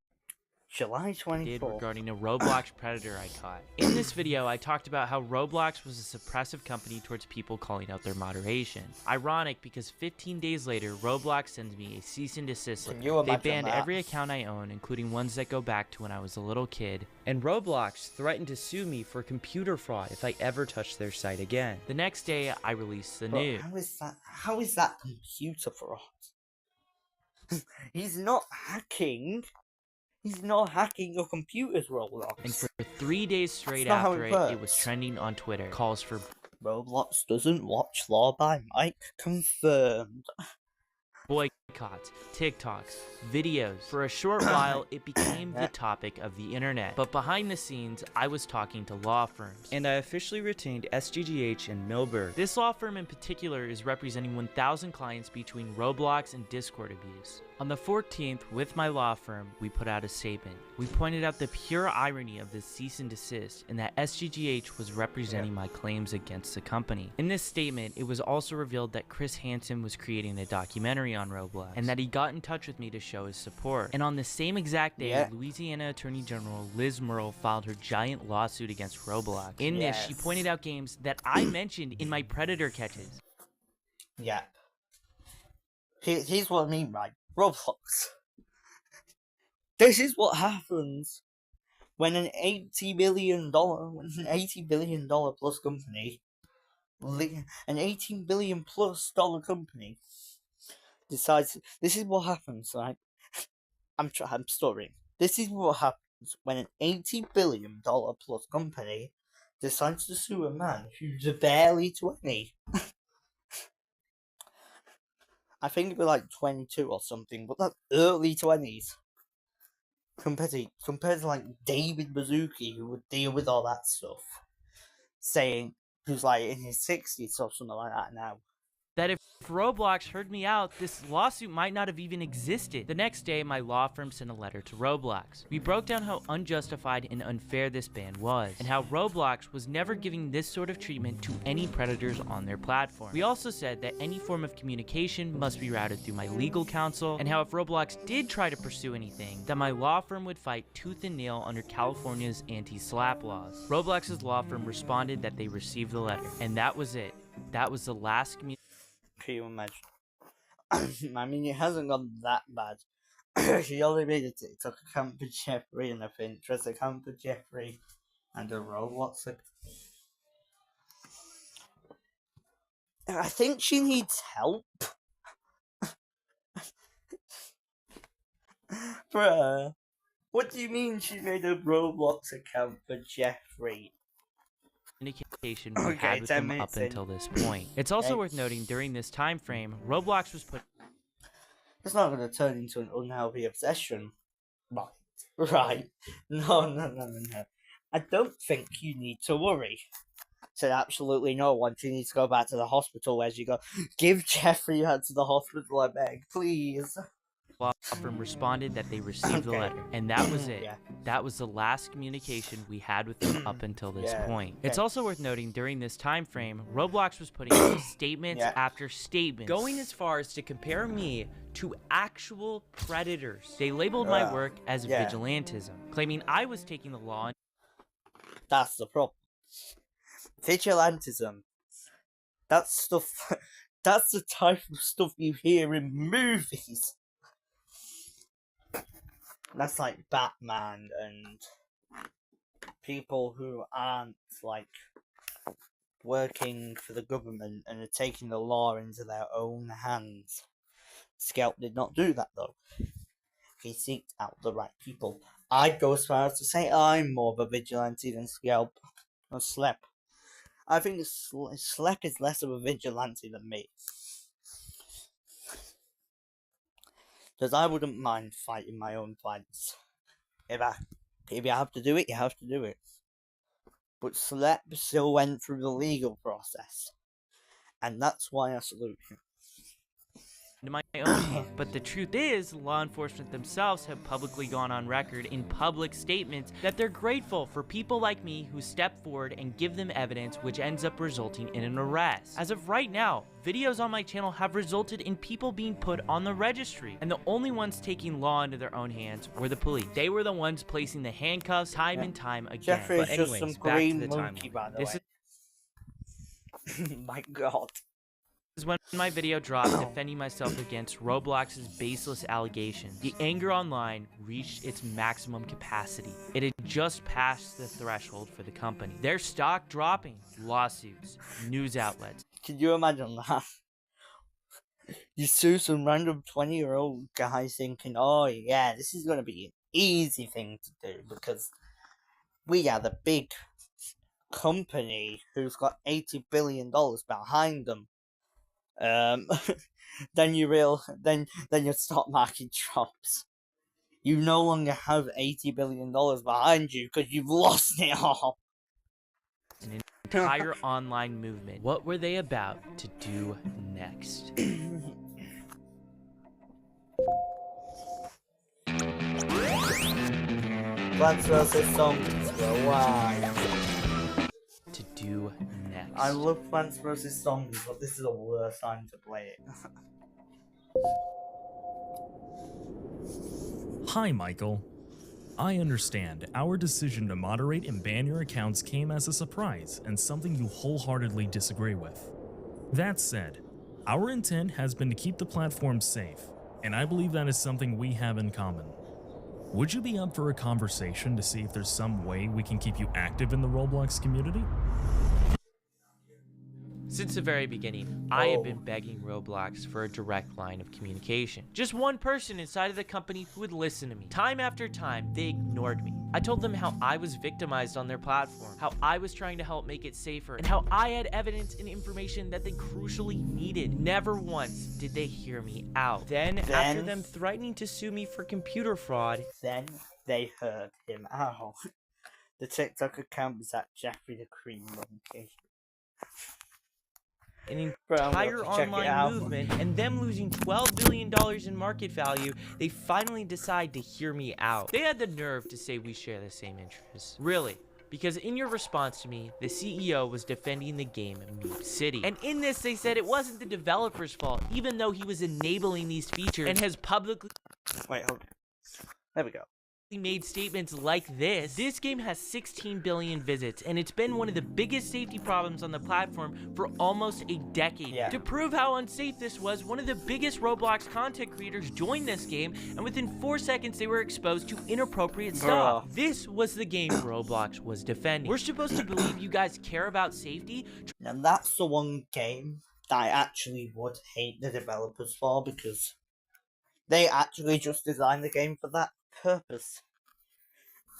July did 24th. regarding a Roblox predator I caught. In this video, I talked about how Roblox was a suppressive company towards people calling out their moderation. Ironic, because 15 days later, Roblox sends me a cease and desist Can letter. you They imagine banned that? every account I own, including ones that go back to when I was a little kid. And Roblox threatened to sue me for computer fraud if I ever touched their site again. The next day, I released the But news. how is that computer fraud? He's not hacking. He's not hacking your computer's Roblox. And for 3 days straight That's not how after it it, it works. was trending on Twitter. Calls for Roblox doesn't watch Law by Mike. Confirmed. boycotts, TikToks, videos. For a short while, it became the topic of the internet. But behind the scenes, I was talking to law firms. And I officially retained SGGH and Milberg. This law firm in particular is representing 1,000 clients between Roblox and Discord abuse. On the 14th, with my law firm, we put out a statement. We pointed out the pure irony of this cease and desist and that SGGH was representing my claims against the company. In this statement, it was also revealed that Chris Hansen was creating a documentary on Roblox and that he got in touch with me to show his support. And on the same exact day, Louisiana Attorney General Liz Murrell filed her giant lawsuit against Roblox. In this, she pointed out games that I mentioned in my Predator catches. Yeah. Here's what I mean, right? Roblox. This is what happens when an $80 billion plus company, an $18 billion plus dollar company, decides. This is what happens, right? I'm stuttering. This is what happens when an $80 billion plus company decides to sue a man who's barely 20. I think it'd be like 22 or something, but that's early 20s. compared to like David Bazuki, who would deal with all that stuff, who's like in his 60s or something like that now. That if Roblox heard me out, this lawsuit might not have even existed. The next day, my law firm sent a letter to Roblox. We broke down how unjustified and unfair this ban was, and how Roblox was never giving this sort of treatment to any predators on their platform. We also said that any form of communication must be routed through my legal counsel, and how if Roblox did try to pursue anything, that my law firm would fight tooth and nail under California's anti-SLAPP laws. Roblox's law firm responded that they received the letter, and that was it. That was the last communication. Can you imagine? I mean, it hasn't gone that bad. She only made a TikTok account for Jeffrey and a Pinterest account for Jeffrey and a Roblox account. I think she needs help. Bruh, what do you mean she made a Roblox account for Jeffrey? Communication we had with them up until this point. It's also worth noting during this time frame, Roblox was put. It's not going to turn into an unhealthy obsession. Right. No. I don't think you need to worry. Said absolutely no one. She needs to go back to the hospital. Where you go, give Jeffrey her to the hospital, I beg, please. Law firm responded that they received the letter, and that was it. That was the last communication we had with them up until this point. It's also worth noting during this time frame, Roblox was putting out statements after statements, going as far as to compare me to actual predators. They labeled my work as vigilantism, claiming I was taking the law. That's the problem. Vigilantism. That's stuff. That's the type of stuff you hear in movies. That's like Batman and people who aren't like working for the government and are taking the law into their own hands. Scalp did not do that though. He seeked out the right people. I'd go as far as to say I'm more of a vigilante than Scalp or Slep. I think Slep is less of a vigilante than me. Because I wouldn't mind fighting my own fights. If you have to do it, you have to do it. But Slep still went through the legal process. And that's why I salute him. My own hand. But the truth is, law enforcement themselves have publicly gone on record in public statements that they're grateful for people like me who step forward and give them evidence, which ends up resulting in an arrest. As of right now, videos on my channel have resulted in people being put on the registry, and the only ones taking law into their own hands were the police. They were the ones placing the handcuffs time and time again. Jeffrey is anyways, just some back green to the monkey, by the way. My God. This is when my video dropped defending myself against Roblox's baseless allegations. The anger online reached its maximum capacity. It had just passed the threshold for the company. Their stock dropping, lawsuits, news outlets. Can you imagine that? You sue some random 20-year-old guy thinking, oh yeah, this is going to be an easy thing to do because we are the big company who's got $80 billion behind them. Then your stock market drops. You no longer have $80 billion behind you because you've lost it all. An entire online movement. What were they about to do next? Plants vs. Zombies for a while. To do next. I love Plants vs. Zombies, but this is the worst time to play it. Hi, Michael. I understand our decision to moderate and ban your accounts came as a surprise and something you wholeheartedly disagree with. That said, our intent has been to keep the platform safe, and I believe that is something we have in common. Would you be up for a conversation to see if there's some way we can keep you active in the Roblox community? Since the very beginning, I have been begging Roblox for a direct line of communication. Just one person inside of the company who would listen to me. Time after time, they ignored me. I told them how I was victimized on their platform, how I was trying to help make it safer, and how I had evidence and information that they crucially needed. Never once did they hear me out. Then after them threatening to sue me for computer fraud, they heard him out. The TikTok account was at Jeffrey the Cream Monkey. An Bro, I'm gonna entire have to check it online out. movement, and them losing $12 billion in market value, they finally decide to hear me out. They had the nerve to say we share the same interests. Really? Because in your response to me, the CEO was defending the game Mute City. And in this, they said it wasn't the developer's fault, even though he was enabling these features and has publicly Wait, hold on. There we go. made statements like this. This game has 16 billion visits, and it's been one of the biggest safety problems on the platform for almost a decade. Yeah. To prove how unsafe this was, one of the biggest Roblox content creators joined this game, and within 4 seconds they were exposed to inappropriate stuff. This was the game Roblox was defending. We're supposed to believe you guys care about safety. And that's the one game that I actually would hate the developers for, because they actually just designed the game for that purpose.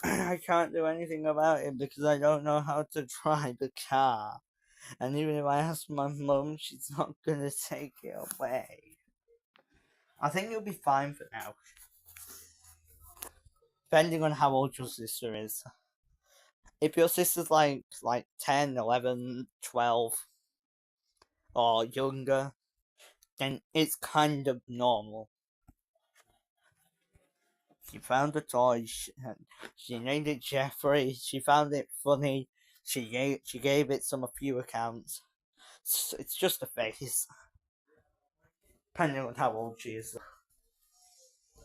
I can't do anything about it because I don't know how to drive a car. And even if I ask my mum, she's not gonna take it away. I think you'll be fine for now. Depending on how old your sister is. If your sister's like 10, 11, 12, or younger, then it's kind of normal. She found a toy, she named it Jeffrey, she found it funny, she gave it a few accounts. It's just a face. Depending on how old she is.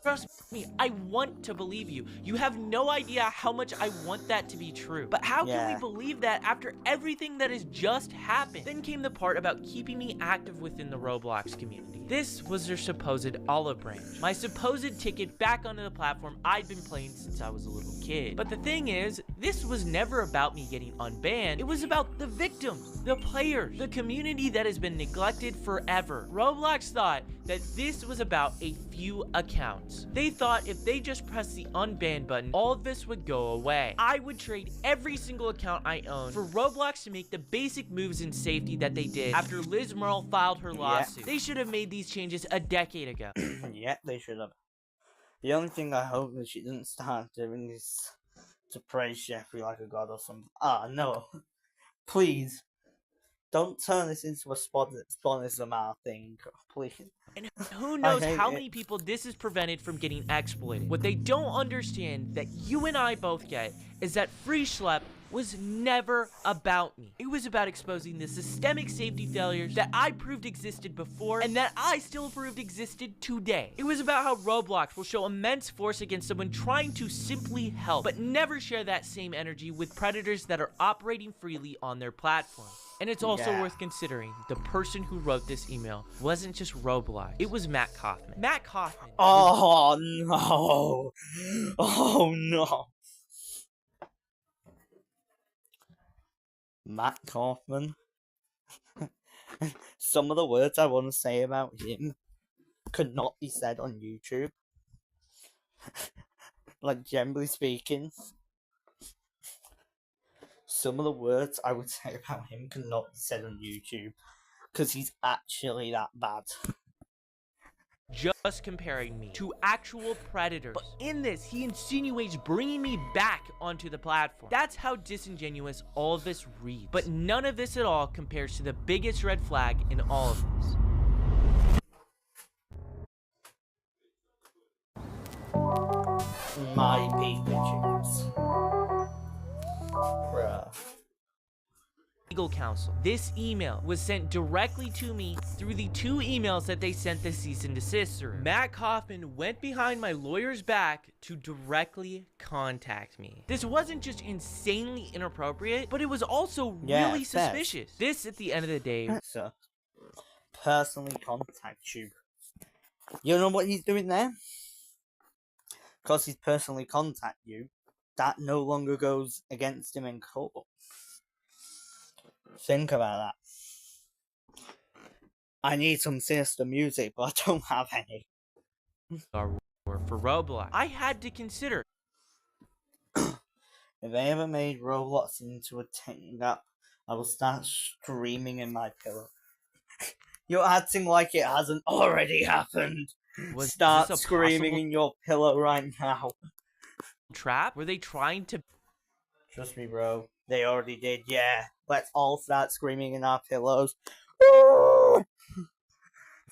Trust me, I want to believe you. You have no idea how much I want that to be true. But how can we believe that after everything that has just happened? Then came the part about keeping me active within the Roblox community. This was their supposed olive branch. My supposed ticket back onto the platform I'd been playing since I was a little kid. But the thing is, this was never about me getting unbanned. It was about the victims, the players, the community that has been neglected forever. Roblox thought that this was about a few accounts. They thought if they just pressed the unban button, all of this would go away. I would trade every single account I own for Roblox to make the basic moves in safety that they did after Liz Merle filed her lawsuit. They should have made these changes a decade ago. Yeah, they should have. The only thing I hope that she didn't start doing is to praise Jeffrey like a god or something. Ah, no. Please. Don't turn this into a Sponism thing, please. And who knows how many people this has prevented from getting exploited. What they don't understand, that you and I both get, is that Free Schlep was never about me. It was about exposing the systemic safety failures that I proved existed before and that I still proved existed today. It was about how Roblox will show immense force against someone trying to simply help, but never share that same energy with predators that are operating freely on their platform. And it's also worth considering the person who wrote this email wasn't just Roblox. It was Matt Kaufman. Matt Kaufman. Oh no! Oh no! Matt Kaufman. Some of the words I want to say about him could not be said on YouTube. Like, generally speaking, some of the words I would say about him could not be said on YouTube, because he's actually that bad. Just comparing me to actual predators. But in this, he insinuates bringing me back onto the platform. That's how disingenuous all of this reads. But none of this at all compares to the biggest red flag in all of this. My Pikachu's. Bruh. Legal counsel. This email was sent directly to me through the 2 emails that they sent the cease and desist through. Matt Kaufman went behind my lawyer's back to directly contact me. This wasn't just insanely inappropriate, but it was also really suspicious. This, at the end of the day, So, personally contact you. You know what he's doing there? Because he's personally contact you, that no longer goes against him in court. Think about that. I need some sinister music, but I don't have any. For Roblox, I had to consider. If they ever made Roblox into a thing app, I will start screaming in my pillow. You're acting like it hasn't already happened. Start screaming in your pillow right now. trap? Were they trying to Trust me, bro. They already did, yeah. Let's all start screaming in our pillows.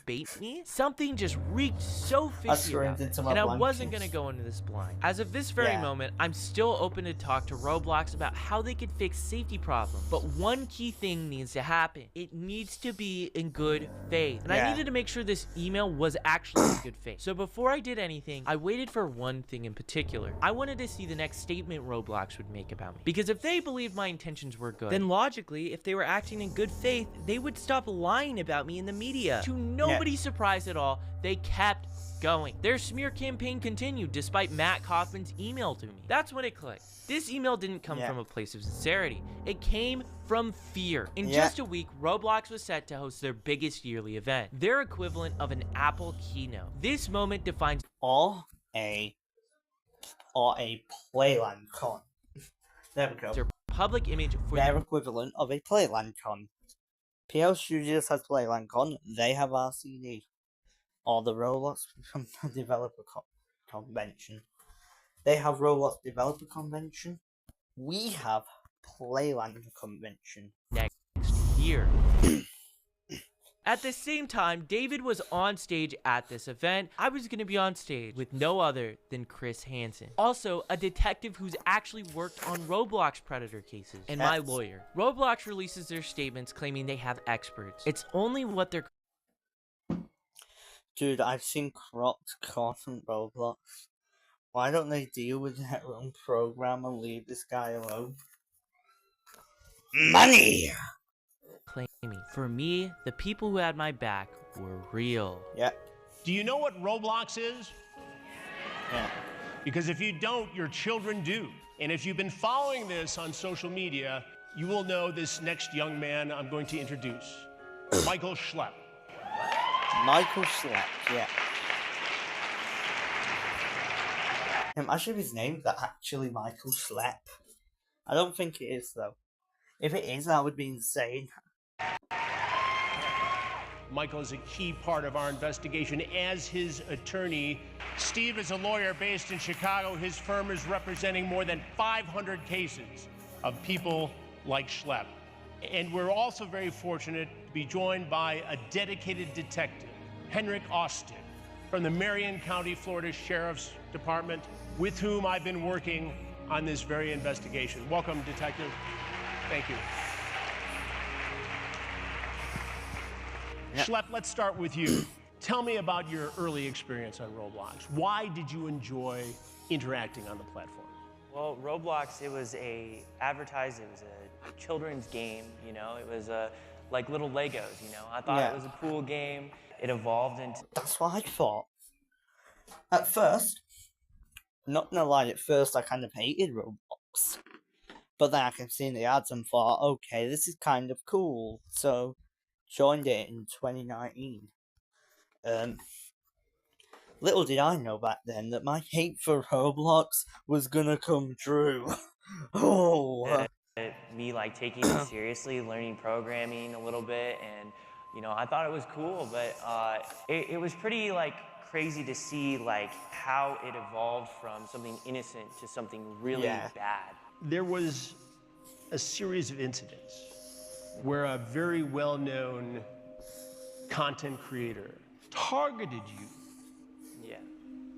bait me? Something just reeked so fishy about screamed this, into my and I wasn't blankets. gonna go into this blind. As of this very Yeah. moment, I'm still open to talk to Roblox about how they could fix safety problems. But one key thing needs to happen. It needs to be in good faith. And I Yeah. needed to make sure this email was actually in good faith. So before I did anything, I waited for one thing in particular. I wanted to see the next statement Roblox would make about me. Because if they believed my intentions were good, then logically, if they were acting in good faith, they would stop lying about me in the media. To nobody's surprise at all, they kept going. Their smear campaign continued despite Matt Kaufman's email to me. That's when it clicked. This email didn't come from a place of sincerity. It came from fear. In just a week, Roblox was set to host their biggest yearly event, their equivalent of an Apple keynote. This moment defines Or a Playland Con. There we go. their public image for Their equivalent of a Playland Con. PL Studios has Playland Con, they have RCD. Or the Roblox Developer Convention. They have Roblox Developer Convention. We have Playland Convention. next year. At the same time, David was on stage at this event. I was going to be on stage with no other than Chris Hansen. Also, a detective who's actually worked on Roblox Predator cases. And my lawyer. Roblox releases their statements claiming they have experts. It's only what they're... Dude, I've seen cropped content Roblox. Why don't they deal with their own program and leave this guy alone? Money! claiming. For me, the people who had my back were real. Yeah. Do you know what Roblox is? Yeah. Because if you don't, your children do. And if you've been following this on social media, you will know this next young man I'm going to introduce, Michael Schlepp. Michael Schlepp, yeah. Imagine if his name's actually Michael Schlepp. I don't think it is, though. If it is, that would be insane. Michael is a key part of our investigation as his attorney. Steve is a lawyer based in Chicago. His firm is representing more than 500 cases of people like Schlepp. And we're also very fortunate to be joined by a dedicated detective, Henrik Austin, from the Marion County, Florida Sheriff's Department, with whom I've been working on this very investigation. Welcome, Detective. Thank you. Schlepp, let's start with you. Tell me about your early experience on Roblox. Why did you enjoy interacting on the platform? Well, Roblox, it was a children's game, you know? It was like little Legos, you know? I thought it was a cool game. It evolved into... That's what I thought. At first, not gonna lie, at first I kind of hated Roblox. But then I kept seeing the ads and thought, okay, this is kind of cool. So, joined it in 2019. Little did I know back then that my hate for Roblox was gonna come true. Me like taking it seriously, learning programming a little bit, and you know, I thought it was cool, but it was pretty like crazy to see like how it evolved from something innocent to something really bad. There was a series of incidents where a very well-known content creator targeted you. Yeah.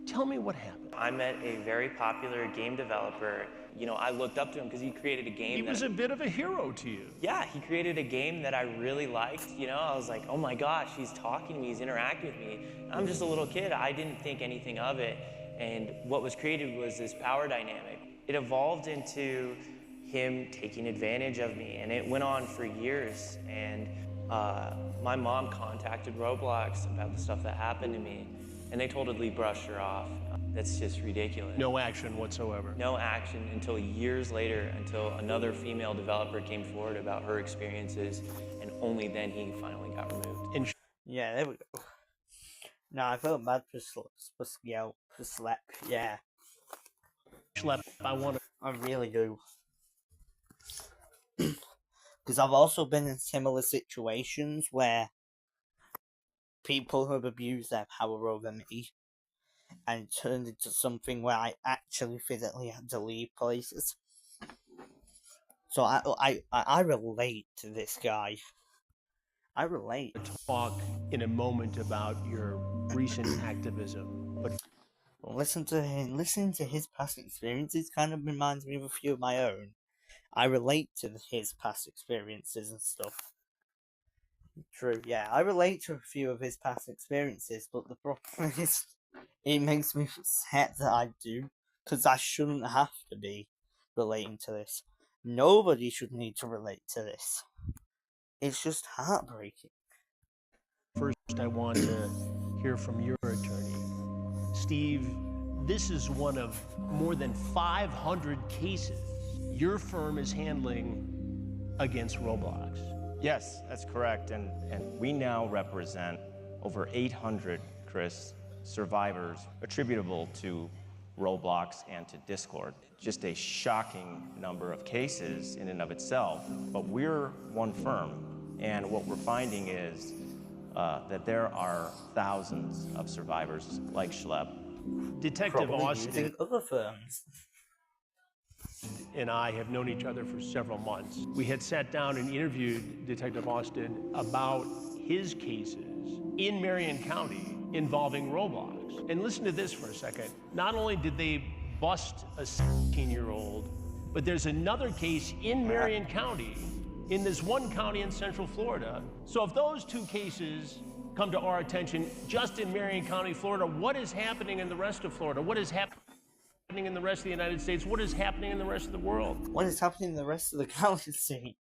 Tell me what happened. I met a very popular game developer. You know, I looked up to him because he created a game. He was a bit of a hero to you. Yeah, he created a game that I really liked. You know, I was like, oh my gosh, he's talking to me, he's interacting with me. I'm just a little kid. I didn't think anything of it. And what was created was this power dynamic. It evolved into him taking advantage of me, and it went on for years. And my mom contacted Roblox about the stuff that happened to me, and they totally brushed her off. That's just ridiculous. No action whatsoever. No action until years later, until another female developer came forward about her experiences, and only then he finally got removed. Yeah, there we go. No, I felt bad for Schlepp, yeah. Schlepp, I really do. Because I've also been in similar situations where people who have abused their power over me and it turned into something where I actually physically had to leave places. So I relate to this guy. I relate. Talk in a moment about your recent activism, but listen to him. Listening to his past experiences kind of reminds me of a few of my own. I relate to his past experiences and stuff. True, yeah, I relate to a few of his past experiences, but the problem is, it makes me sad that I do, because I shouldn't have to be relating to this. Nobody should need to relate to this. It's just heartbreaking. First, I want to hear from your attorney. Steve, this is one of more than 500 cases your firm is handling against Roblox. Yes, that's correct. And we now represent over 800, Chris, survivors attributable to Roblox and to Discord. Just a shocking number of cases in and of itself, but we're one firm. And what we're finding is that there are thousands of survivors like Schlep. Detective Probably Austin using other firms. and I have known each other for several months. We had sat down and interviewed Detective Austin about his cases in Marion County involving Roblox. And listen to this for a second. Not only did they bust a 16-year-old, but there's another case in Marion County, in this one county in Central Florida. So if those two cases come to our attention just in Marion County, Florida, what is happening in the rest of Florida? What is happening in the rest of the United States? What is happening in the rest of the world? What is happening in the rest of the galaxy?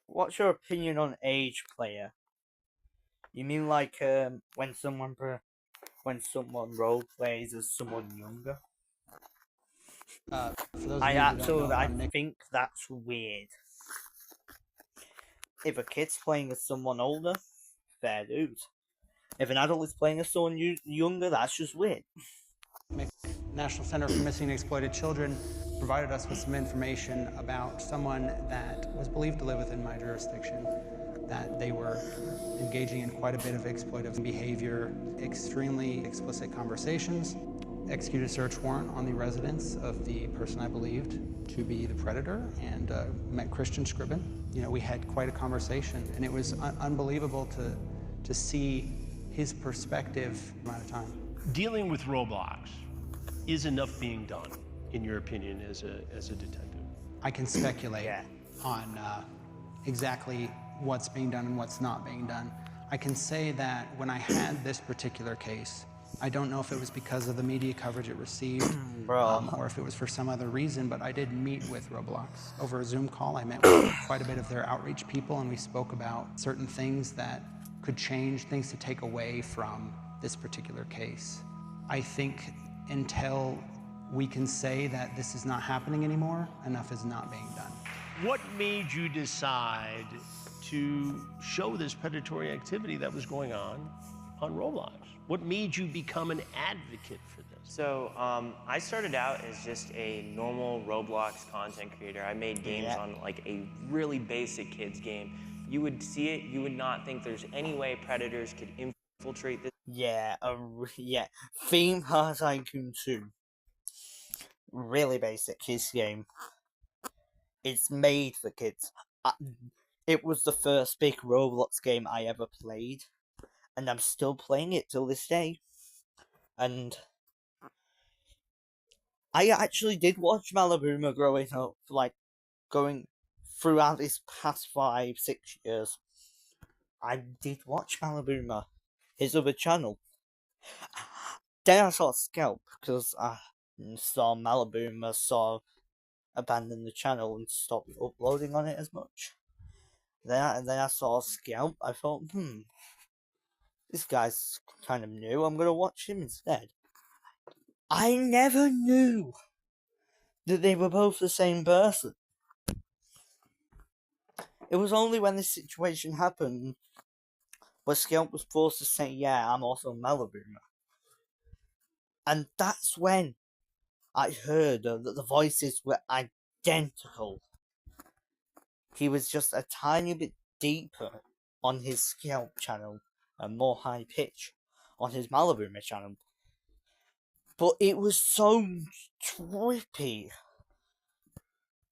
What's your opinion on age player? You mean like when someone role plays as someone younger? I think that's weird. If a kid's playing as someone older, fair dues. If an adult is playing as someone younger, that's just weird. National Center for Missing and Exploited Children provided us with some information about someone that was believed to live within my jurisdiction, that they were engaging in quite a bit of exploitive behavior, extremely explicit conversations, executed a search warrant on the residence of the person I believed to be the predator, and met Christian Scriven. You know, we had quite a conversation, and it was unbelievable to see his perspective amount of time. Dealing with Roblox, is enough being done, in your opinion, as a detective? I can speculate on exactly what's being done and what's not being done. I can say that when I had this particular case, I don't know if it was because of the media coverage it received or if it was for some other reason, but I did meet with Roblox over a Zoom call. I met with quite a bit of their outreach people, and we spoke about certain things that could change, things to take away from this particular case. I think until we can say that this is not happening anymore, enough is not being done. What made you decide to show this predatory activity that was going on Roblox? What made you become an advocate for this? So I started out as just a normal Roblox content creator. I made games on like a really basic kids game. You would see it, you would not think there's any way predators could infiltrate this. Yeah, Theme Park Tycoon 2. Really basic kids game. It's made for kids. It was the first big Roblox game I ever played, and I'm still playing it till this day. And I actually did watch Malabuma growing up, like going throughout this past 5-6 years. I did watch Malabuma, his other channel. Then I saw Scalp, because I saw Malabuma abandon the channel and stopped uploading on it as much. Then I saw Scalp. I thought, this guy's kind of new. I'm gonna watch him instead. I never knew that they were both the same person. It was only when this situation happened where Scalp was forced to say, yeah, I'm also Malabuma. And that's when I heard that the voices were identical. He was just a tiny bit deeper on his Scalp channel and more high pitch on his Malibu channel. But it was so trippy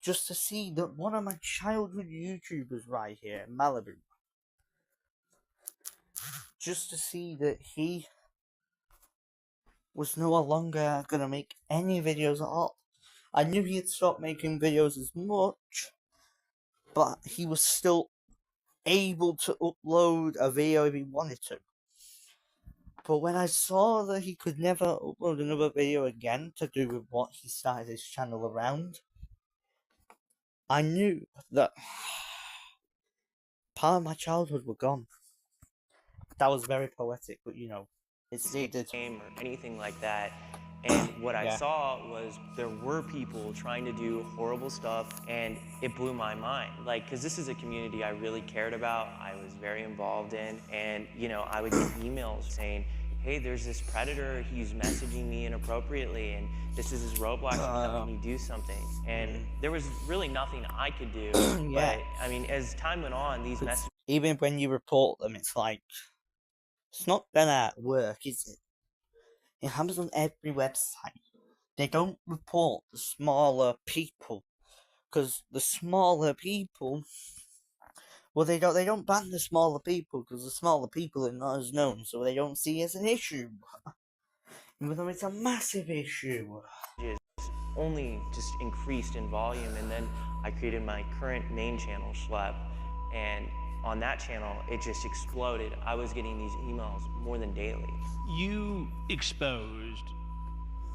just to see that one of my childhood YouTubers right here, Malibu, just to see that he was no longer gonna make any videos at all. I knew he had stopped making videos as much, but he was still able to upload a video if he wanted to. But when I saw that he could never upload another video again to do with what he started his channel around, I knew that part of my childhood were gone. That was very poetic, but you know, it's needed. Or anything like that. And what I saw was there were people trying to do horrible stuff, and it blew my mind. Like, because this is a community I really cared about, I was very involved in, and, you know, I would get emails saying, hey, there's this predator, he's messaging me inappropriately, and this is his Roblox account, can you do something? And there was really nothing I could do, but, I mean, as time went on, these messages... Even when you report them, it's like, it's not gonna work, is it? It happens on every website. They don't report the smaller people, because the smaller people, well, they don't ban the smaller people because the smaller people are not as known, so they don't see it as an issue, even though it's a massive issue. Only just increased in volume, and then I created my current main channel, Schlep, and on that channel, it just exploded. I was getting these emails more than daily. You exposed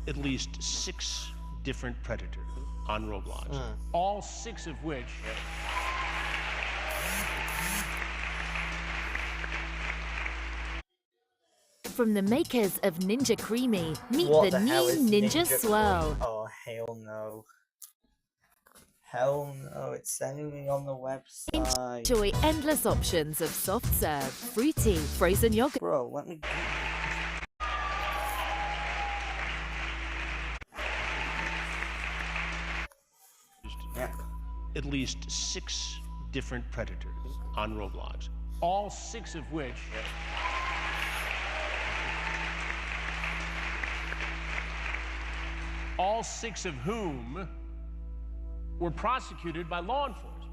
at least 6 different predators on Roblox, all 6 of which... From the makers of Ninja Creamy, meet What the the hell is new Ninja Swirl. Oh, hell no. Hell no, it's sending me on the website. Enjoy endless options of soft serve, fruity, frozen yogurt. Bro, let me... At least 6 different predators on Roblox, all 6 of which... all 6 of whom were prosecuted by law enforcement.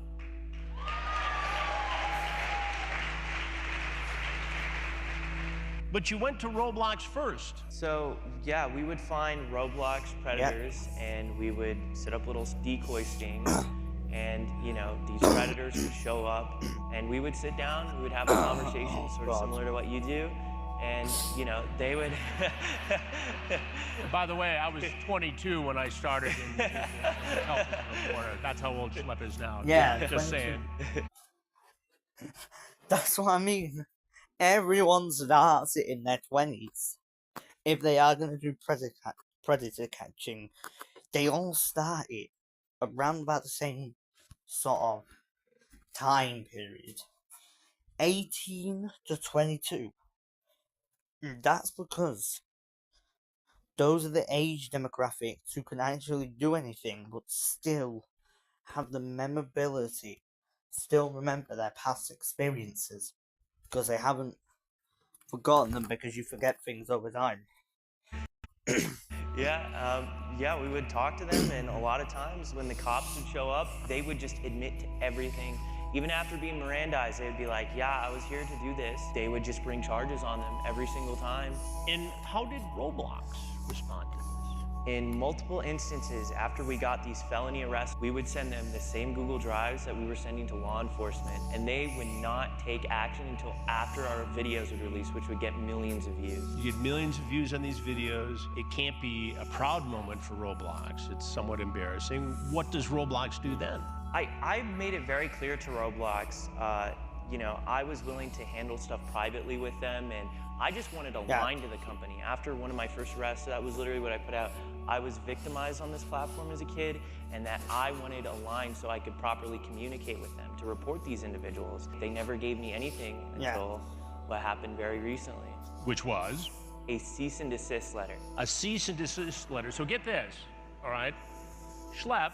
But you went to Roblox first. So, yeah, we would find Roblox predators, and we would set up little decoy stings, and, you know, these predators would show up, and we would sit down, we would have a conversation sort of similar to what you do, and, you know, they would... By the way, I was 22 when I started in health reporter. That's how old Schlep is now. Yeah, just saying. That's what I mean. Everyone starts it in their 20s. If they are going to do predator catching, they all start it around about the same sort of time period. 18 to 22. That's because those are the age demographics who can actually do anything but still have the memorability, still remember their past experiences, because they haven't forgotten them, because you forget things over time. Yeah, we would talk to them, and a lot of times when the cops would show up, they would just admit to everything. Even after being Mirandized, they would be like, yeah, I was here to do this. They would just bring charges on them every single time. And how did Roblox respond to this? In multiple instances, after we got these felony arrests, we would send them the same Google Drives that we were sending to law enforcement, and they would not take action until after our videos would release, which would get millions of views. You get millions of views on these videos. It can't be a proud moment for Roblox. It's somewhat embarrassing. What does Roblox do then? I made it very clear to Roblox, you know, I was willing to handle stuff privately with them, and I just wanted a line to the company. After one of my first arrests, that was literally what I put out. I was victimized on this platform as a kid, and that I wanted a line so I could properly communicate with them to report these individuals. They never gave me anything until what happened very recently. Which was? A cease and desist letter. A cease and desist letter. So get this, all right? Schlep,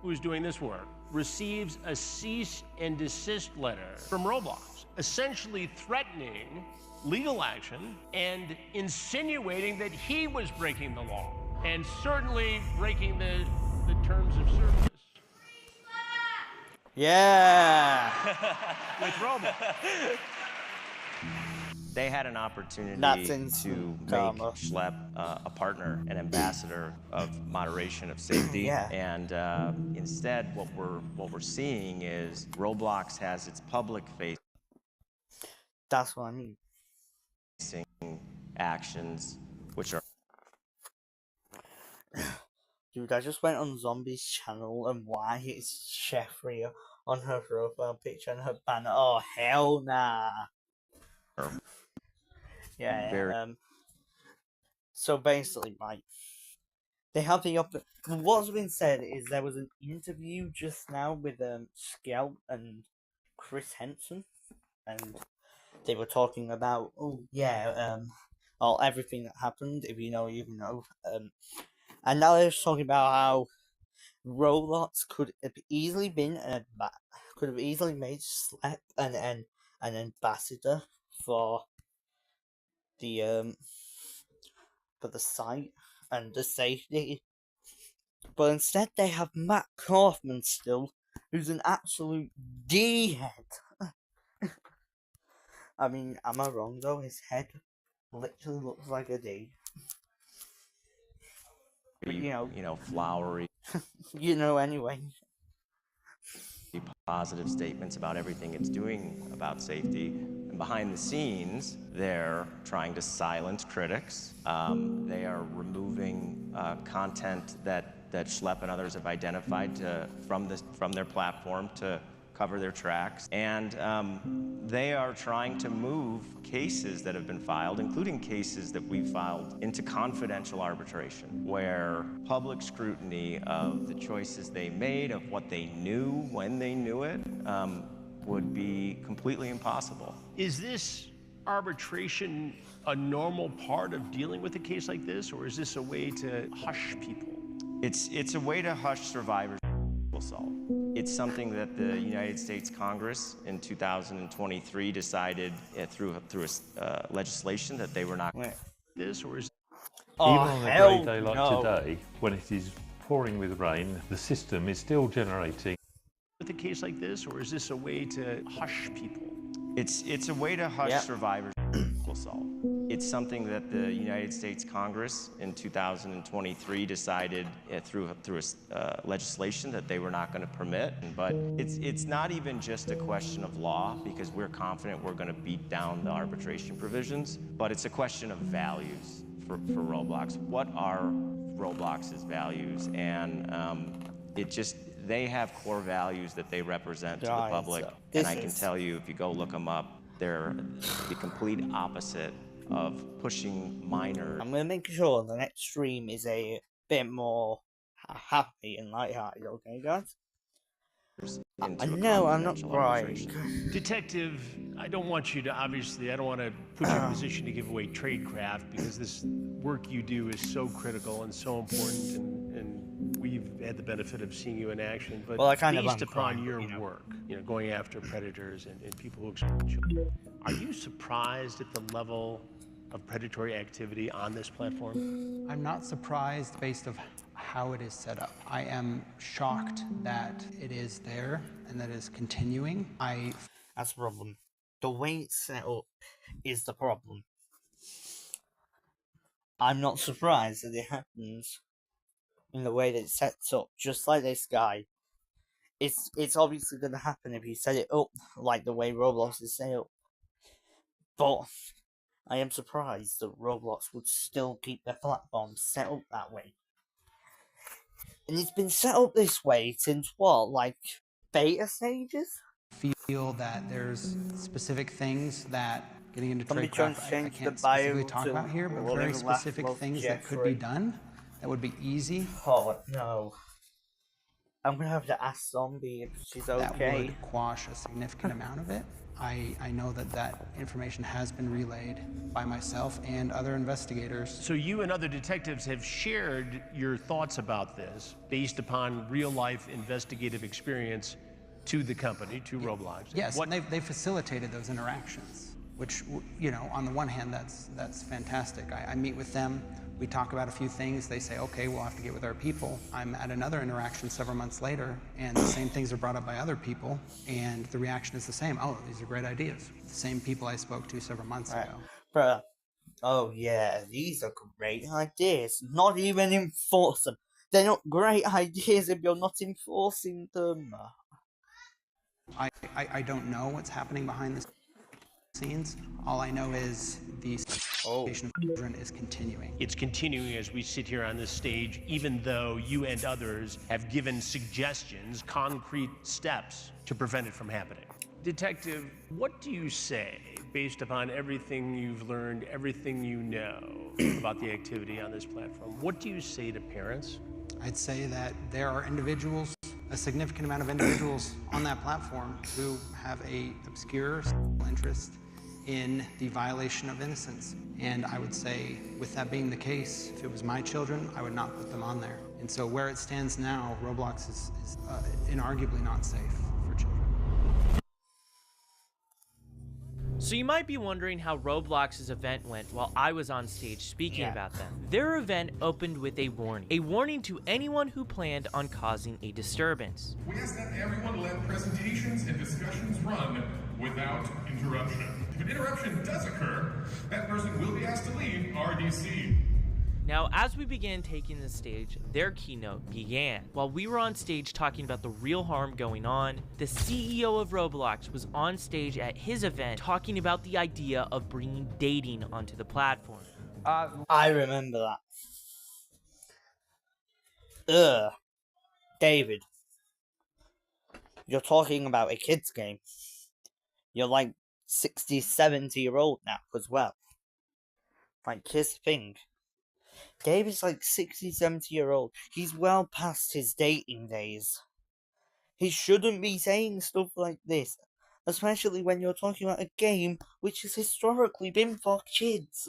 who's doing this work, receives a cease and desist letter from Roblox, essentially threatening legal action and insinuating that he was breaking the law and certainly breaking the terms of service. Yeah. With Roblox. They had an opportunity That's to instant make karma. Schlepp a partner, an ambassador of moderation of safety. Yeah. And instead, what we're seeing is Roblox has its public That's what I mean. facing actions, which are. Dude, I just went on Zombie's channel, and why is Jeffrey on her profile picture and her banner? Oh, hell nah. Yeah. So basically, right, they have the what's been said is there was an interview just now with Scout and Chris Henson, and they were talking about everything that happened. If you know, you know. And now they're talking about how Roblox could have easily been could have easily made Schlepp an ambassador for the site and the safety, but instead they have Matt Kaufman still, who's an absolute D-head. I mean, am I wrong though? His head literally looks like a D. But, you know, flowery. You know, anyway. Positive statements about everything it's doing about safety. And behind the scenes, they're trying to silence critics. They are removing content that Schlepp and others have identified from their platform to cover their tracks. And they are trying to move cases that have been filed, including cases that we filed, into confidential arbitration, where public scrutiny of the choices they made, of what they knew when they knew it, would be completely impossible. Is this arbitration a normal part of dealing with a case like this, or is this a way to hush people? It's a way to hush survivors. Assault. It's something that the United States Congress in 2023 decided through legislation that they were not. This or is. Even on a grey day like today, when it is pouring with rain, the system is still generating. With a case like this, or is this a way to hush people? It's a way to hush survivors. Assault. It's something that the United States Congress in 2023 decided through legislation that they were not going to permit. But it's not even just a question of law, because we're confident we're going to beat down the arbitration provisions, but it's a question of values for Roblox. What are Roblox's values? And they have core values that they represent to the public. And I can tell you, if you go look them up, they're the complete opposite of pushing minors. I'm going to make sure the next stream is a bit more happy and lighthearted, okay, guys? I know, I'm not crying. Detective, I don't want you to, obviously, I don't want to put you in a position to give away tradecraft, because this work you do is so critical and so important, and we've had the benefit of seeing you in action. But based upon your work, going after predators and people who exploit children, are you surprised at the level of predatory activity on this platform? I'm not surprised based on how it is set up. I am shocked that it is there and that it is continuing. That's the problem. The way it's set up is the problem. I'm not surprised that it happens in the way that it's set up, just like this guy. It's obviously going to happen if you set it up like the way Roblox is set up. But I am surprised that Roblox would still keep their platform set up that way. And it's been set up this way since what, like beta stages? Feel that there's specific things that getting into Somebody tradecraft I change can't the bio specifically talk to about here, but whatever very last specific month things that could be Jeffrey. done that would be easy. Oh no. I'm gonna have to ask Zombie if she's okay. That would quash a significant amount of it. I know that that information has been relayed by myself and other investigators. So you and other detectives have shared your thoughts about this based upon real-life investigative experience to the company, to Roblox. Yes, and they've facilitated those interactions, which, you know, on the one hand, that's fantastic. I meet with them, we talk about a few things, they say, okay, we'll have to get with our people. I'm at another interaction several months later, and the same things are brought up by other people, and the reaction is the same. Oh, these are great ideas. The same people I spoke to several months ago. Bruh. Oh yeah, these are great ideas. Not even enforce them. They're not great ideas if you're not enforcing them. I don't know what's happening behind the scenes. All I know is the situation of children is continuing. It's continuing as we sit here on this stage, even though you and others have given suggestions, concrete steps to prevent it from happening. Detective, what do you say based upon everything you've learned, everything you know about the activity on this platform? What do you say to parents? I'd say that there are individuals, a significant amount of individuals on that platform who have a obscure interest in the violation of innocence. And I would say, with that being the case, if it was my children, I would not put them on there. And so where it stands now, Roblox is inarguably not safe for children. So you might be wondering how Roblox's event went while I was on stage speaking about them. Their event opened with a warning to anyone who planned on causing a disturbance. We ask that everyone let presentations and discussions run without interruption. If an interruption does occur, that person will be asked to leave RDC. Now, as we began taking the stage, their keynote began. While we were on stage talking about the real harm going on, the CEO of Roblox was on stage at his event talking about the idea of bringing dating onto the platform. I remember that. Ugh. David. You're talking about a kid's game. You're like 60, 70-year-old now as well. Like, here's the thing. David's like 60, 70-year-old. He's well past his dating days. He shouldn't be saying stuff like this. Especially when you're talking about a game which has historically been for kids.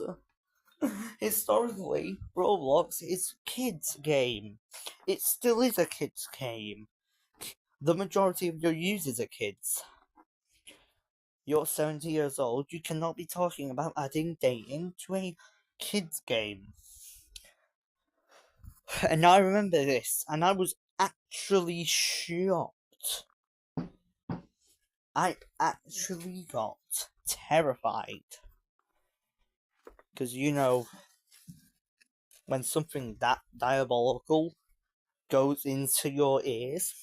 Historically, Roblox is a kids' game. It still is a kids' game. The majority of your users are kids. You're 70 years old. You cannot be talking about adding dating to a kids' game. And I remember this, and I was actually shocked. I actually got terrified. Because, you know, when something that diabolical goes into your ears,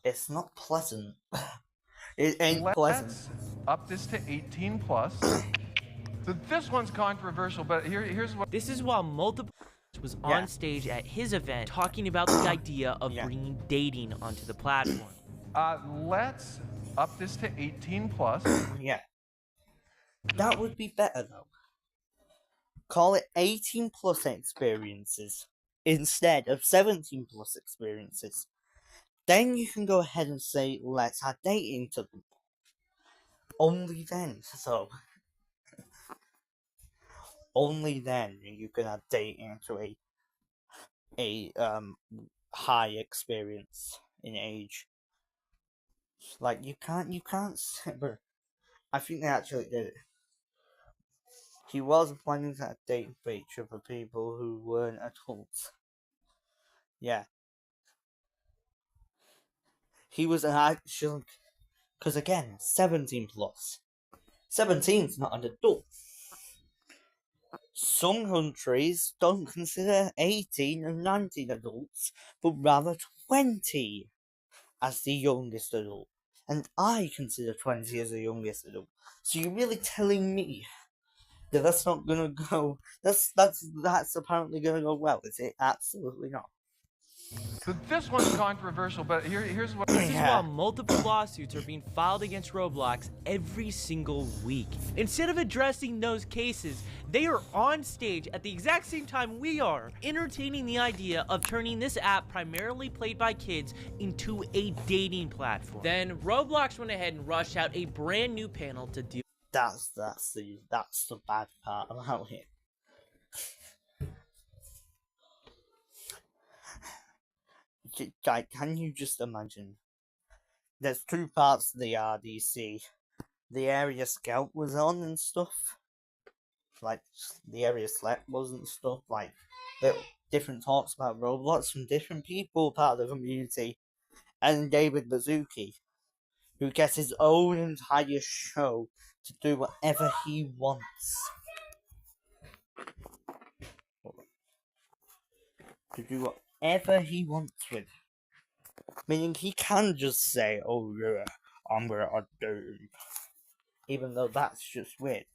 it's not pleasant. It ain't pleasant. Let's up this to 18 plus. So this one's controversial, but here's what. This is while multiple was on stage at his event talking about the idea of bringing dating onto the platform. Let's up this to 18 plus. Yeah. That would be better though. Call it 18 plus experiences instead of 17 plus experiences. Then you can go ahead and say, let's add dating to them. Only then, so. Only then you can add dating to a high experience in age. Like, you can't but I think they actually did it. He was planning to date for each other people who weren't adults. Yeah. He was an actual, because again, 17 plus. 17's not an adult. Some countries don't consider 18 and 19 adults, but rather 20 as the youngest adult. And I consider 20 as the youngest adult. So you're really telling me that that's not gonna go, that's apparently gonna go well, is it? Absolutely not. So this one's controversial, but here's what. This is while multiple lawsuits are being filed against Roblox every single week. Instead of addressing those cases, they are on stage at the exact same time we are, entertaining the idea of turning this app primarily played by kids into a dating platform. Then Roblox went ahead and rushed out a brand new panel to deal. That's the bad part about it. Like, can you just imagine? There's two parts of the RDC. The area Scout was on and stuff. Like, the area Select was and stuff. Like, different talks about Roblox from different people, part of the community. And David Baszucki, who gets his own entire show to do whatever he wants. To do whatever he wants with. Meaning he can just say, oh yeah, I'm gonna do. Even though that's just weird.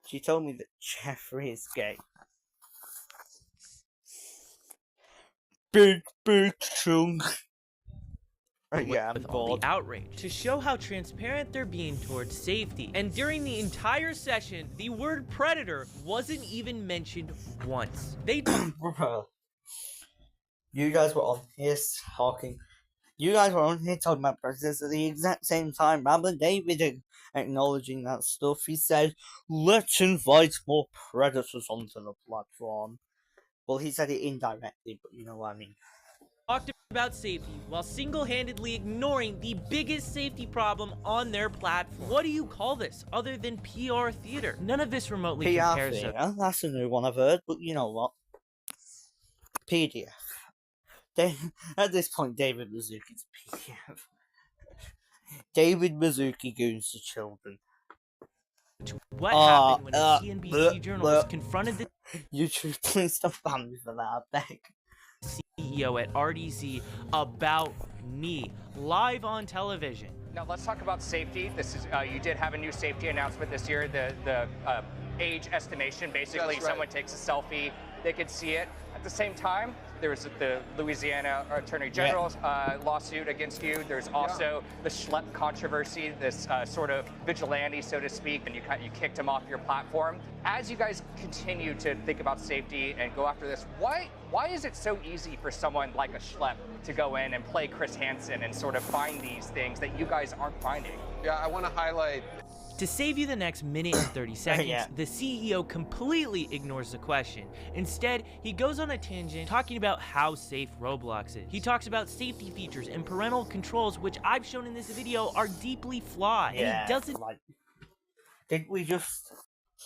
She told me that Jeffrey is gay. Big chunk. Yeah, I'm with all the outrage to show how transparent they're being towards safety. And during the entire session, the word predator wasn't even mentioned once. They You guys were on here talking. You guys were on here talking about predators at the exact same time. Rather than David acknowledging that stuff, he said, "Let's invite more predators onto the platform." Well, he said it indirectly, but you know what I mean. Talked about safety while single-handedly ignoring the biggest safety problem on their platform. What do you call this other than PR theater? None of this remotely PR compares theater, that's a new one I've heard, but you know what? PDF. At this point, David Baszucki's PDF. David Baszucki goons to children. What happened when a CNBC journalist confronted the YouTube, please stop banning me for that, I beg. CEO at RDC about me, live on television. Now let's talk about safety. This is you did have a new safety announcement this year. The age estimation. Basically, someone takes a selfie, they could see it. At the same time, there's the Louisiana Attorney General's lawsuit against you. There's also the Schlepp controversy, this sort of vigilante, so to speak, and you kicked him off your platform. As you guys continue to think about safety and go after this, why is it so easy for someone like a Schlepp to go in and play Chris Hansen and sort of find these things that you guys aren't finding? Yeah, I want to highlight. To save you the next minute and 30 seconds, the CEO completely ignores the question. Instead, he goes on a tangent talking about how safe Roblox is. He talks about safety features and parental controls, which I've shown in this video are deeply flawed. Yeah, and he doesn't. Didn't we just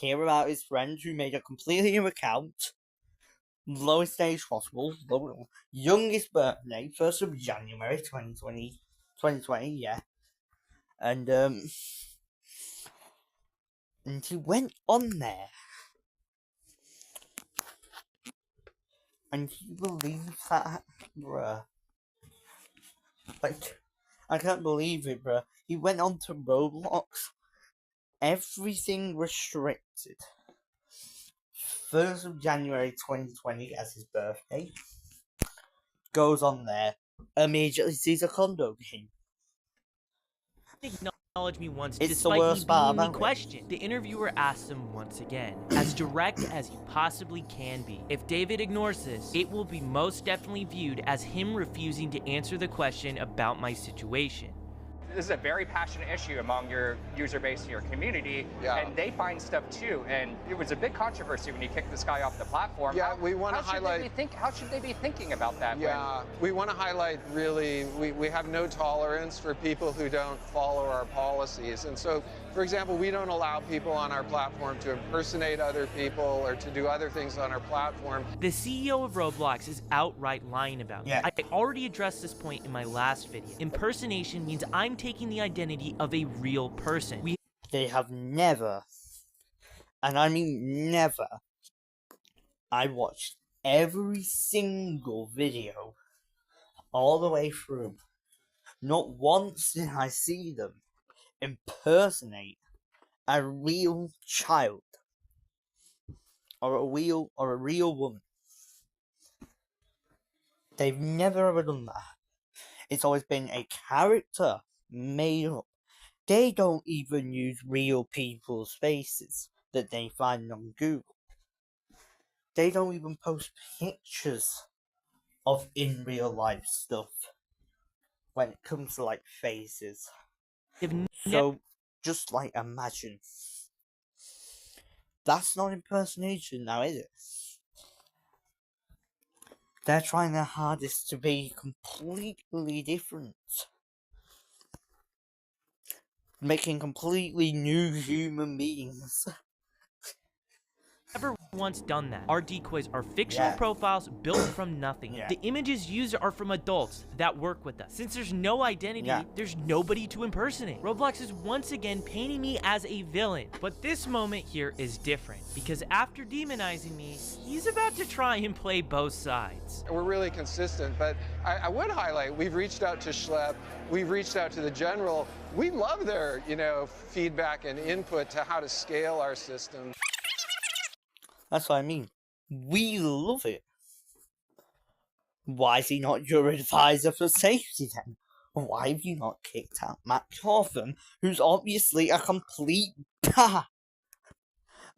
hear about his friend who made a completely new account? Lowest age possible, youngest birthday, 1st of January 2020, yeah. And he went on there. And you believe that, bruh? Like, I can't believe it, bruh. He went on to Roblox. Everything restricted. 1st of January 2020 as his birthday. Goes on there. Immediately sees a condo game. Acknowledge me once, it's despite the worst me being part the question. The interviewer asked him once again, as direct as he possibly can be. If David ignores this, it will be most definitely viewed as him refusing to answer the question about my situation. This is a very passionate issue among your user base and your community, and they find stuff too. And it was a big controversy when you kicked this guy off the platform. Yeah, we want to highlight. How should they be thinking about that? Yeah, we want to highlight. Really, we have no tolerance for people who don't follow our policies. And so, for example, we don't allow people on our platform to impersonate other people or to do other things on our platform. The CEO of Roblox is outright lying about it. I already addressed this point in my last video. Impersonation means I'm taking the identity of a real person. They have never, and I mean never, I watched every single video all the way through. Not once did I see them impersonate a real child or a real woman. They've never ever done that. It's always been a character made up. They don't even use real people's faces that they find on Google. They don't even post pictures of in real life stuff when it comes to like faces. So just like imagine. That's not impersonation now, is it? They're trying their hardest to be completely different. Making completely new human beings. Never once done that. Our decoys are fictional profiles built from nothing. The images used are from adults that work with us. Since there's no identity, there's nobody to impersonate. Roblox is once again painting me as a villain. But this moment here is different, because after demonizing me, he's about to try and play both sides. We're really consistent, but I would highlight, we've reached out to Schlepp, we've reached out to the General. We love their, feedback and input to how to scale our system. That's what I mean. We love it. Why is he not your advisor for safety then? Why have you not kicked out Matt Cawthon, who's obviously a complete I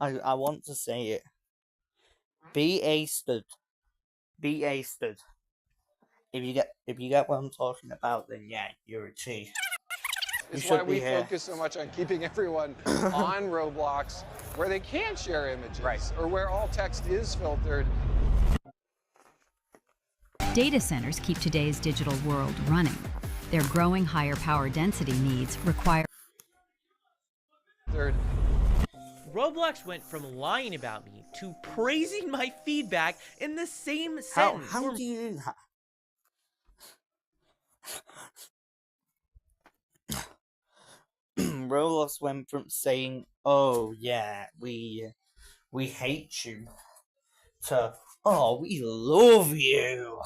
want to say it. Be A-stud. Be A-stud. If you get what I'm talking about, then yeah, you're a T. It's why we focus so much on keeping everyone on Roblox, where they can share images, or where all text is filtered. Data centers keep today's digital world running. Their growing higher power density needs require... Roblox went from lying about me to praising my feedback in the same sentence. How do you do that? Roblox went from saying, "Oh yeah, we hate you," to "Oh, we love you."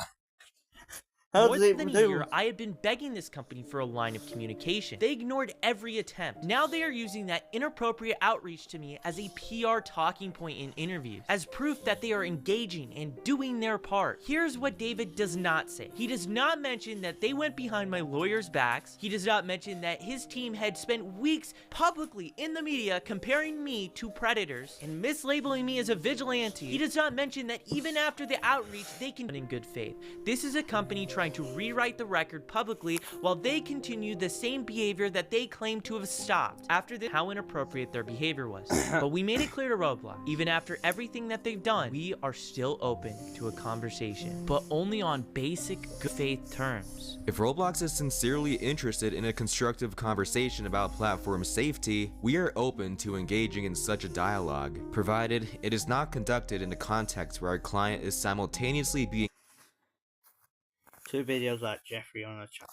More than a year, I had been begging this company for a line of communication. They ignored every attempt. Now they are using that inappropriate outreach to me as a PR talking point in interviews, as proof that they are engaging and doing their part. Here's what David does not say. He does not mention that they went behind my lawyers' backs. He does not mention that his team had spent weeks publicly in the media comparing me to predators and mislabeling me as a vigilante. He does not mention that even after the outreach, they can in good faith. This is a company trying to rewrite the record publicly while they continue the same behavior that they claim to have stopped. After this, how inappropriate their behavior was. But we made it clear to Roblox, even after everything that they've done, we are still open to a conversation, but only on basic good faith terms. If Roblox is sincerely interested in a constructive conversation about platform safety, we are open to engaging in such a dialogue, provided it is not conducted in a context where our client is simultaneously being 2 videos like Jeffrey on a chat.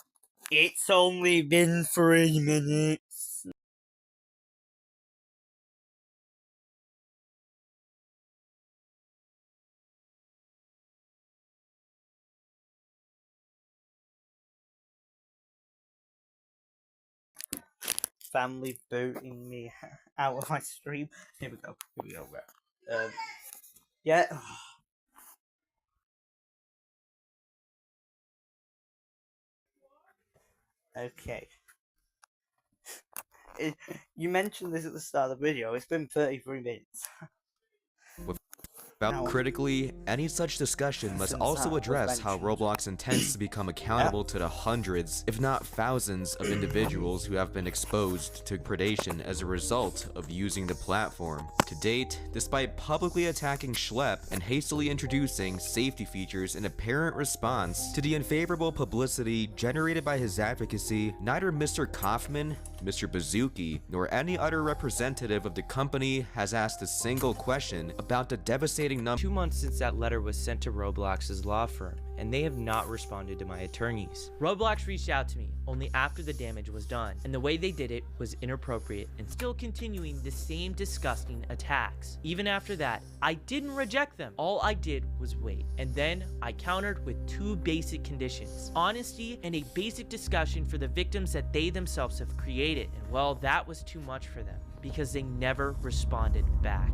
It's only been 3 minutes. Family booting me out of my stream. Here we go. Yeah. Okay. You mentioned this at the start of the video. It's been 33 minutes. About critically, any such discussion must also address how Roblox intends to become accountable to the hundreds, if not thousands, of individuals who have been exposed to predation as a result of using the platform. To date, despite publicly attacking Schlepp and hastily introducing safety features in apparent response to the unfavorable publicity generated by his advocacy, neither Mr. Kaufman, Mr. Bazuki, nor any other representative of the company has asked a single question about the devastating 2 months since that letter was sent to Roblox's law firm, and they have not responded to my attorneys. Roblox reached out to me only after the damage was done, and the way they did it was inappropriate and still continuing the same disgusting attacks. Even after that, I didn't reject them. All I did was wait, and then I countered with 2 basic conditions: honesty and a basic discussion for the victims that they themselves have created. And well, that was too much for them, because they never responded back.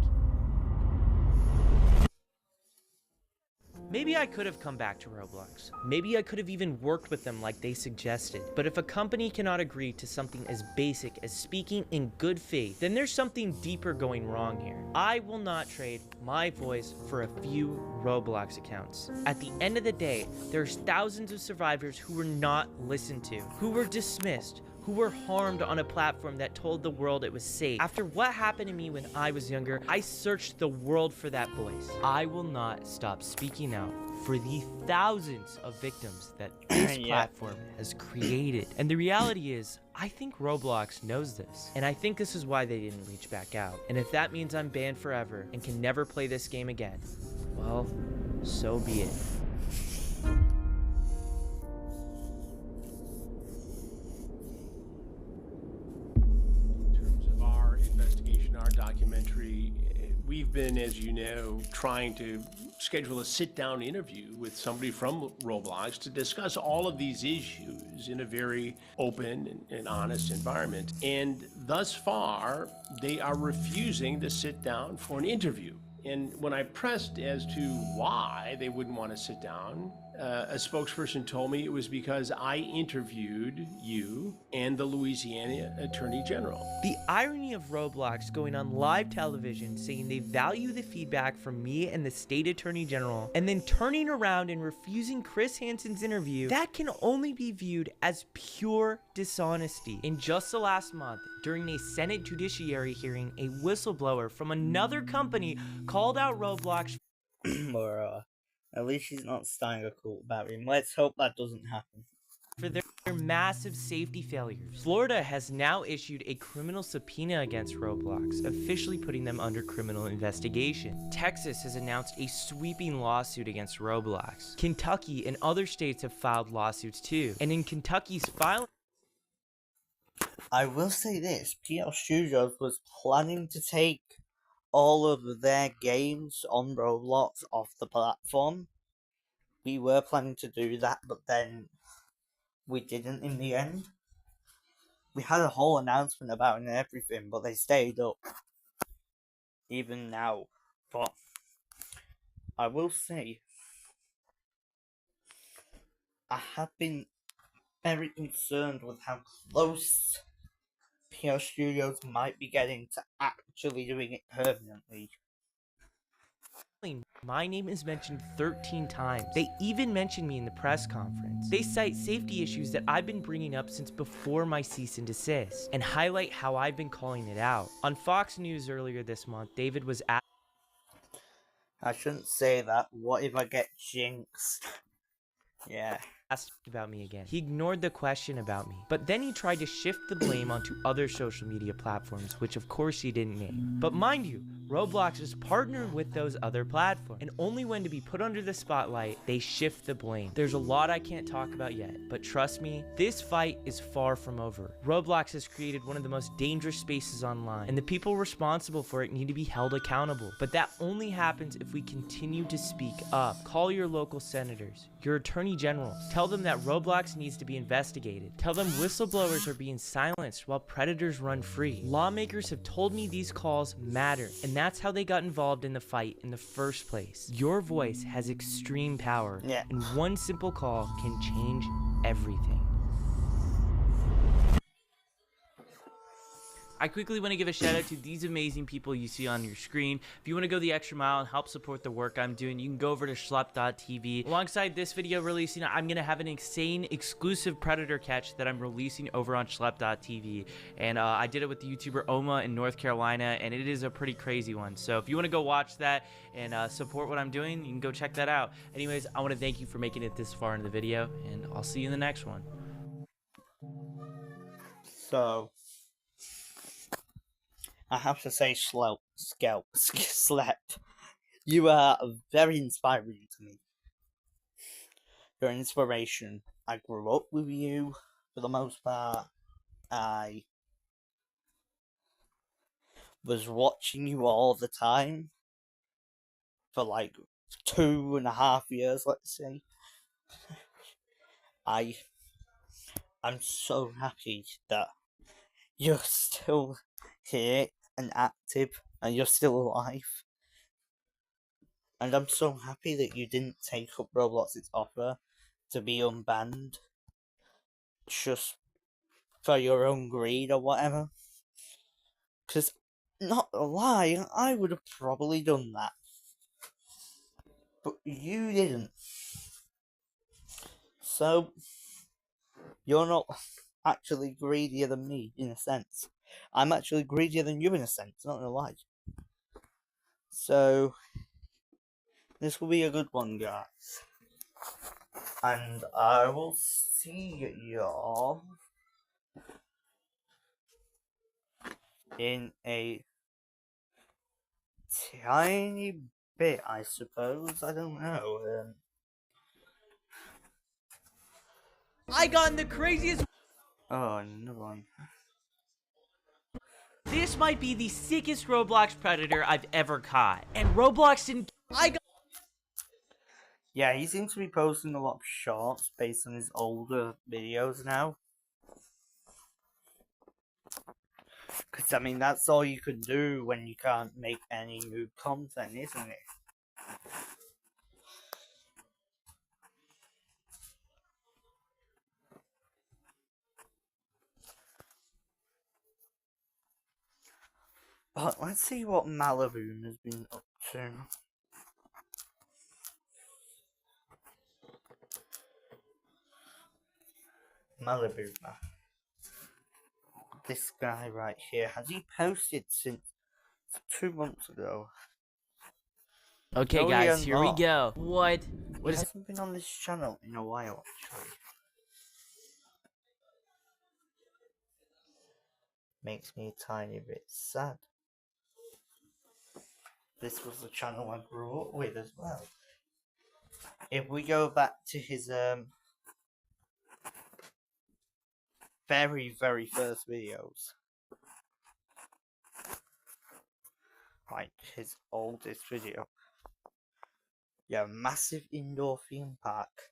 Maybe I could have come back to Roblox. Maybe I could have even worked with them like they suggested. But if a company cannot agree to something as basic as speaking in good faith, then there's something deeper going wrong here. I will not trade my voice for a few Roblox accounts. At the end of the day, there's thousands of survivors who were not listened to, who were dismissed, who were harmed on a platform that told the world it was safe. After what happened to me when I was younger, I searched the world for that voice. I will not stop speaking out for the thousands of victims that this platform has created. And the reality is, I think Roblox knows this. And I think this is why they didn't reach back out. And if that means I'm banned forever and can never play this game again, well, so be it. Documentary, we've been, as you know, trying to schedule a sit-down interview with somebody from Roblox to discuss all of these issues in a very open and honest environment. And thus far, they are refusing to sit down for an interview. And when I pressed as to why they wouldn't want to sit down, a spokesperson told me it was because I interviewed you and the Louisiana Attorney General. The irony of Roblox going on live television saying they value the feedback from me and the state attorney general, and then turning around and refusing Chris Hansen's interview, that can only be viewed as pure dishonesty. In just the last month, during a Senate Judiciary hearing, a whistleblower from another company called out Roblox or at least she's not starting a cult about him. Let's hope that doesn't happen. for their massive safety failures. Florida has now issued a criminal subpoena against Roblox, officially putting them under criminal investigation. Texas has announced a sweeping lawsuit against Roblox. Kentucky and other states have filed lawsuits too. And in Kentucky's filing, I will say this, PL Studios was planning to take all of their games on Roblox off the platform. We were planning to do that, but then we didn't in the end. We had a whole announcement about it and everything, but they stayed up. Even now. But I will say, I have been very concerned with how close PL Studios might be getting to actually doing it permanently. my name is mentioned 13 times. They even mentioned me in the press conference. They cite safety issues that I've been bringing up since before my cease and desist, and highlight how I've been calling it out. On Fox News earlier this month, David was asked, I shouldn't say that. What if I get jinxed? Yeah. Asked about me again. He ignored the question about me, but then he tried to shift the blame onto other social media platforms, which of course he didn't name. But mind you, Roblox is partnered with those other platforms, and only when to be put under the spotlight, they shift the blame. There's a lot I can't talk about yet, but trust me, this fight is far from over. Roblox has created one of the most dangerous spaces online, and the people responsible for it need to be held accountable. But that only happens if we continue to speak up. Call your local senators, your attorney generals. Tell them that Roblox needs to be investigated. Tell them whistleblowers are being silenced while predators run free. Lawmakers have told me these calls matter, and that's how they got involved in the fight in the first place. Your voice has extreme power, and one simple call can change everything. I quickly want to give a shout out to these amazing people you see on your screen. If you want to go the extra mile and help support the work I'm doing, you can go over to Schlepp.tv. Alongside this video releasing, I'm going to have an insane exclusive Predator catch that I'm releasing over on Schlepp.tv. And I did it with the YouTuber Oma in North Carolina, and it is a pretty crazy one. So if you want to go watch that and support what I'm doing, you can go check that out. Anyways, I want to thank you for making it this far in the video, and I'll see you in the next one. So, I have to say, Slept, you are very inspiring to me. You're an inspiration. I grew up with you, for the most part. I was watching you all the time, for like 2.5 years, let's say. I'm so happy that you're still here and active, and you're still alive. And I'm so happy that you didn't take up Roblox's offer to be unbanned just for your own greed or whatever. Because, not a lie, I would have probably done that. But you didn't. So, you're not actually greedier than me, in a sense. I'm actually greedier than you in a sense, not gonna lie. So, this will be a good one, guys. And I will see y'all in a tiny bit, I suppose. I don't know. I got in the craziest. Oh, another one. This might be the sickest Roblox predator I've ever caught. And Roblox didn't. Yeah, he seems to be posting a lot of shorts based on his older videos now. Because, I mean, that's all you can do when you can't make any new content, isn't it? But let's see what Malibu has been up to. Malibu. This guy right here, has he posted since 2 months ago? Okay, No, he guys, has here we not. go. What He is it? hasn't been on this channel in a while, actually. Makes me a tiny bit sad. This was the channel I grew up with as well. If we go back to his very first videos, like his oldest video, yeah, massive indoor theme park.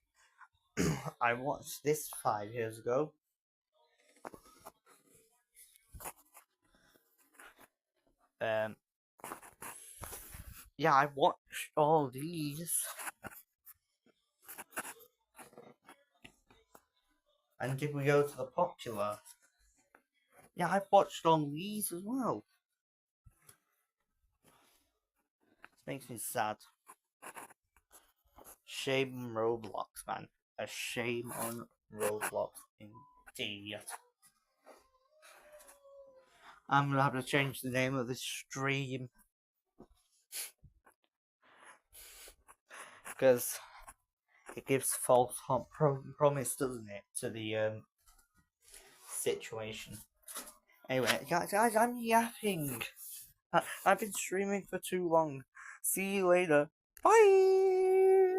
I watched this 5 years ago. Yeah, I watched all these. And if we go to the popular, yeah, I've watched all these as well. This makes me sad. Shame on Roblox, man. A shame on Roblox indeed. I'm gonna have to change the name of this stream. Because it gives false promise, doesn't it, to the situation. Anyway, guys, I'm yapping. I've been streaming for too long. See you later. Bye!